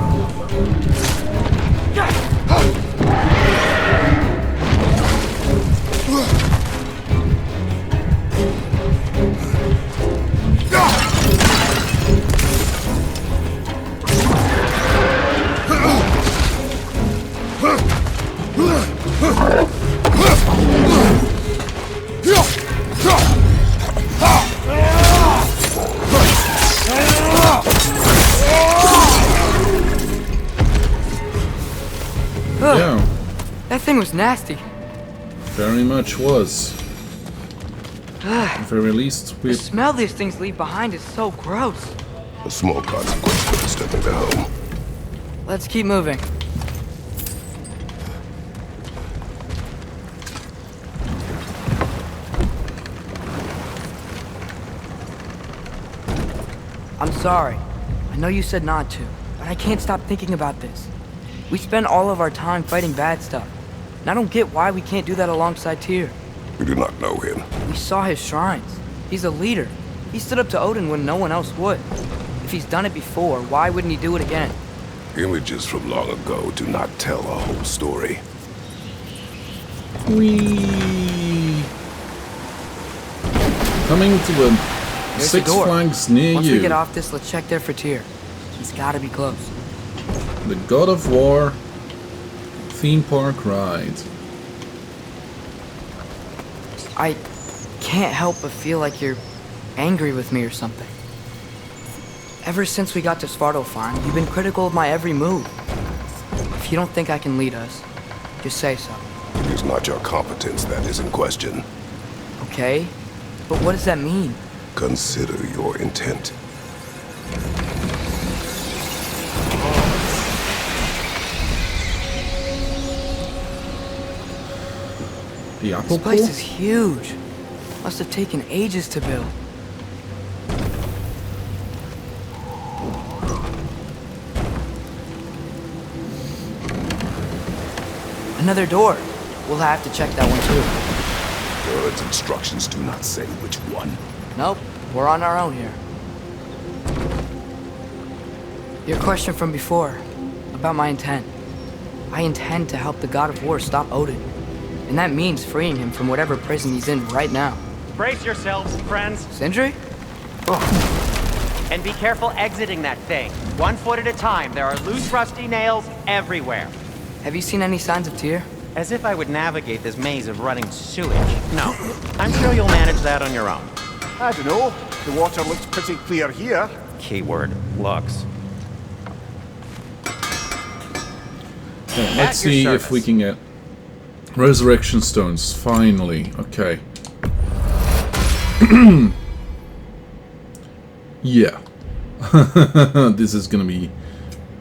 Yeah, That thing was nasty. very much was. At the very least, The we... smell these things leave behind is so gross. A small consequence for stepping to home. Let's keep moving. I'm sorry. I know you said not to, but I can't stop thinking about this. We spend all of our time fighting bad stuff, and I don't get why we can't do that alongside Tyr. We do not know him. We saw his shrines. He's a leader. He stood up to Odin when no one else would. If he's done it before, why wouldn't he do it again? Images from long ago do not tell a whole story. Whee! Coming to a There's Six the door. Flags near Once you. we get off this, let's check there for Tyr. He's gotta be close. The God of War theme park ride. I can't help but feel like you're angry with me or something. Ever since we got to Svartalfheim, you've been critical of my every move. If you don't think I can lead us, just say so. It is not your competence that is in question. Okay? But what does that mean? Consider your intent. The apple This place core? is huge. Must have taken ages to build. Another door. We'll have to check that one too. Bird's instructions do not say which one. Nope, we're on our own here. Your question from before, about my intent. I intend to help the God of War stop Odin. And that means freeing him from whatever prison he's in right now. Brace yourselves, friends, Sindri? and be careful exiting that thing. 1 foot at a time. There are loose, rusty nails everywhere. Have you seen any signs of Tyr? As if I would navigate this maze of running sewage. No, I'm sure you'll manage that on your own. I don't know. The water looks pretty clear here. Keyword, looks. Okay, At let's your see service. if we can get resurrection stones. Finally. Okay. Yeah. This is gonna be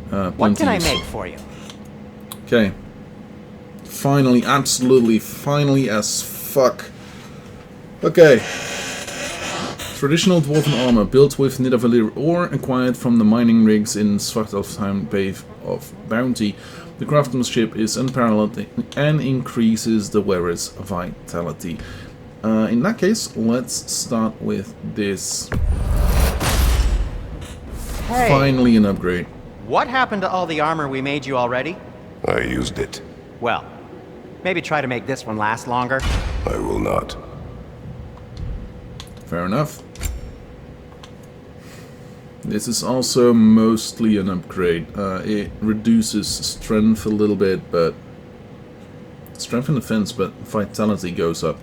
What can I useful. make for you? Okay. Finally, absolutely, finally as fuck. Okay. Traditional dwarven armor built with Nidavellir ore acquired from the mining rigs in Svartalfheim Bay of Bounty. The craftsmanship is unparalleled and increases the wearer's vitality. In that case, let's start with this. Hey, Finally an upgrade. what happened to all the armor we made you already? I used it. Well, maybe try to make this one last longer. I will not. Fair enough. This is also mostly an upgrade. It reduces strength a little bit, but strength and defense, but vitality goes up.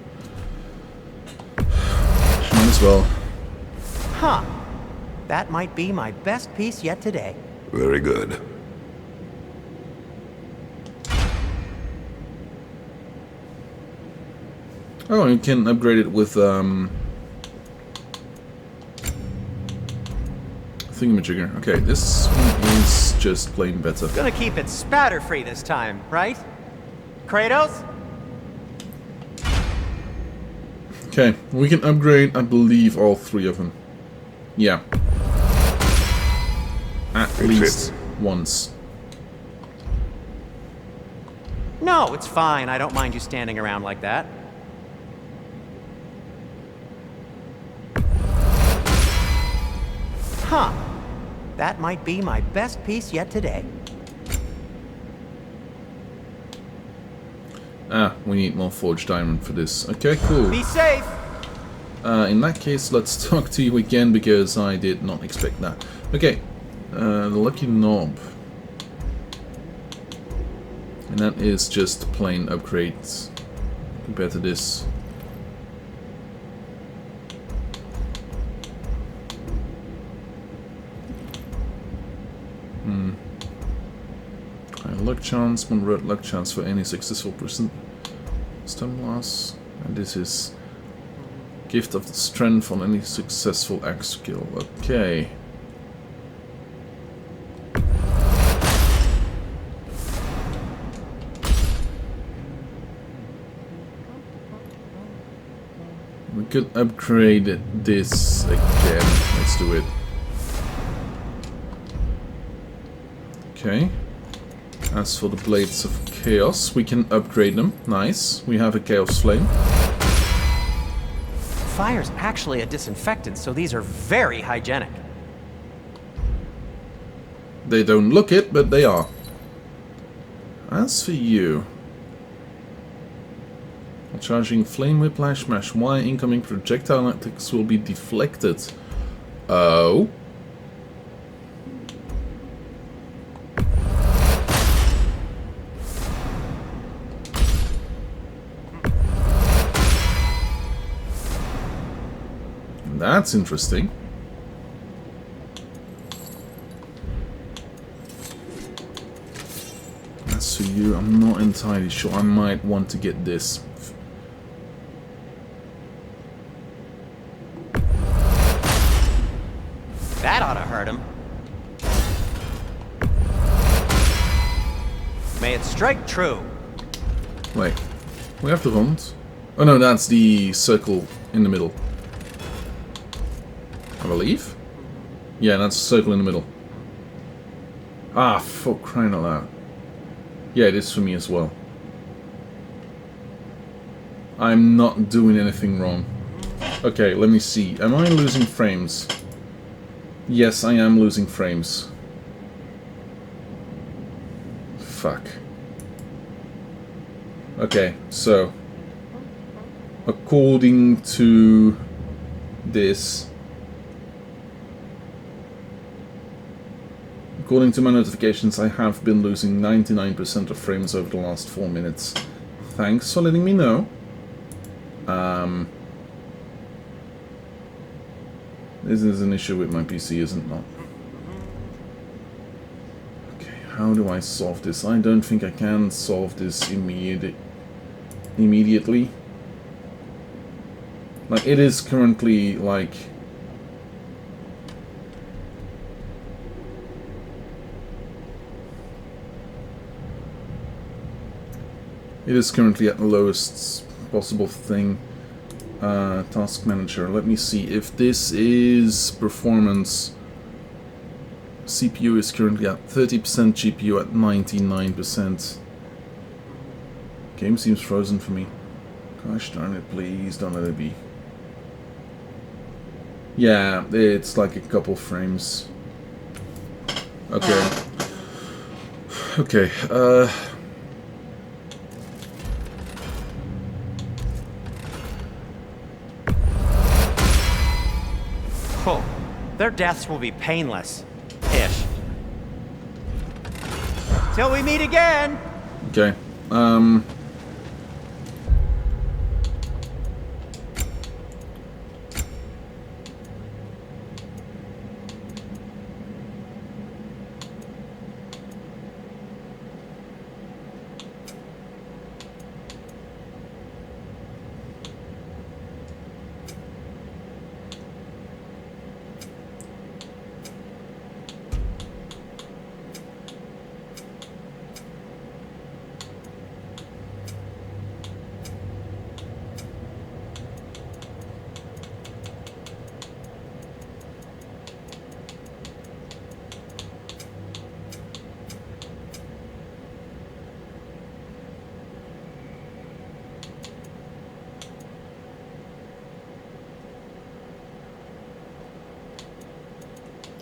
Might as well. Huh. That might be my best piece yet today. Very good. Oh, you can upgrade it with thingamajigger. Okay, this one is just plain better. Gonna keep it spatter-free this time, right? Kratos? Okay, we can upgrade, I believe, all three of them. Yeah. At It least fits. once. No, it's fine. I don't mind you standing around like that. Huh. That might be my best piece yet today. Ah, we need more forged diamond for this. Okay, cool. Be safe! In that case, let's talk to you again, because I did not expect that. Okay, the lucky knob. And that is just plain upgrades compared to this. High luck chance, 1 red luck chance for any successful person. Stun loss. And this is gift of the strength on any successful axe skill. Okay. We could upgrade this again. Let's do it. Okay. As for the Blades of Chaos, we can upgrade them. Nice. We have a Chaos Flame. Fire's actually a disinfectant, so these are very hygienic. They don't look it, but they are. As for you... Charging flame whiplash mash Y, incoming projectile attacks will be deflected. Oh. That's interesting. As for you, I'm not entirely sure. I might want to get this. That ought to hurt him. May it strike true. Wait, we have the wand. Oh no, that's the circle in the middle. I believe? Yeah, that's a circle in the middle. Ah, for crying out loud. Yeah, it is for me as well. I'm not doing anything wrong. Okay, let me see. Am I losing frames? Yes, I am losing frames. Fuck. Okay, so... according to this... According to my notifications, I have been losing 99% of frames over the last 4 minutes. Thanks for letting me know. This is an issue with my PC, isn't it? Okay, how do I solve this? I don't think I can solve this immediately. Like, it is currently, like... It is currently at the lowest possible thing. Task manager. Let me see if this is performance. CPU is currently at 30%, GPU at 99%. Game seems frozen for me. Gosh darn it, please don't let it be. Yeah, it's like a couple frames. Okay. Okay, Oh, their deaths will be painless. Ish. Till we meet again! Okay,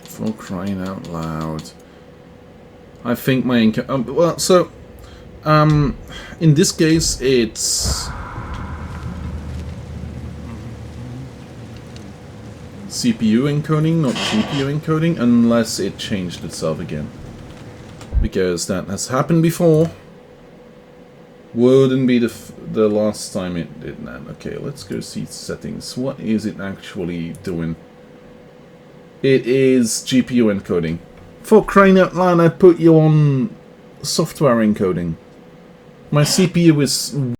for crying out loud. I think my well, so in this case it's CPU encoding, not GPU encoding, unless it changed itself again, because that has happened before. Wouldn't be the last time it did that. Okay, let's go see settings. What is it actually doing? It is GPU encoding. For crying out loud, I put you on software encoding. My CPU is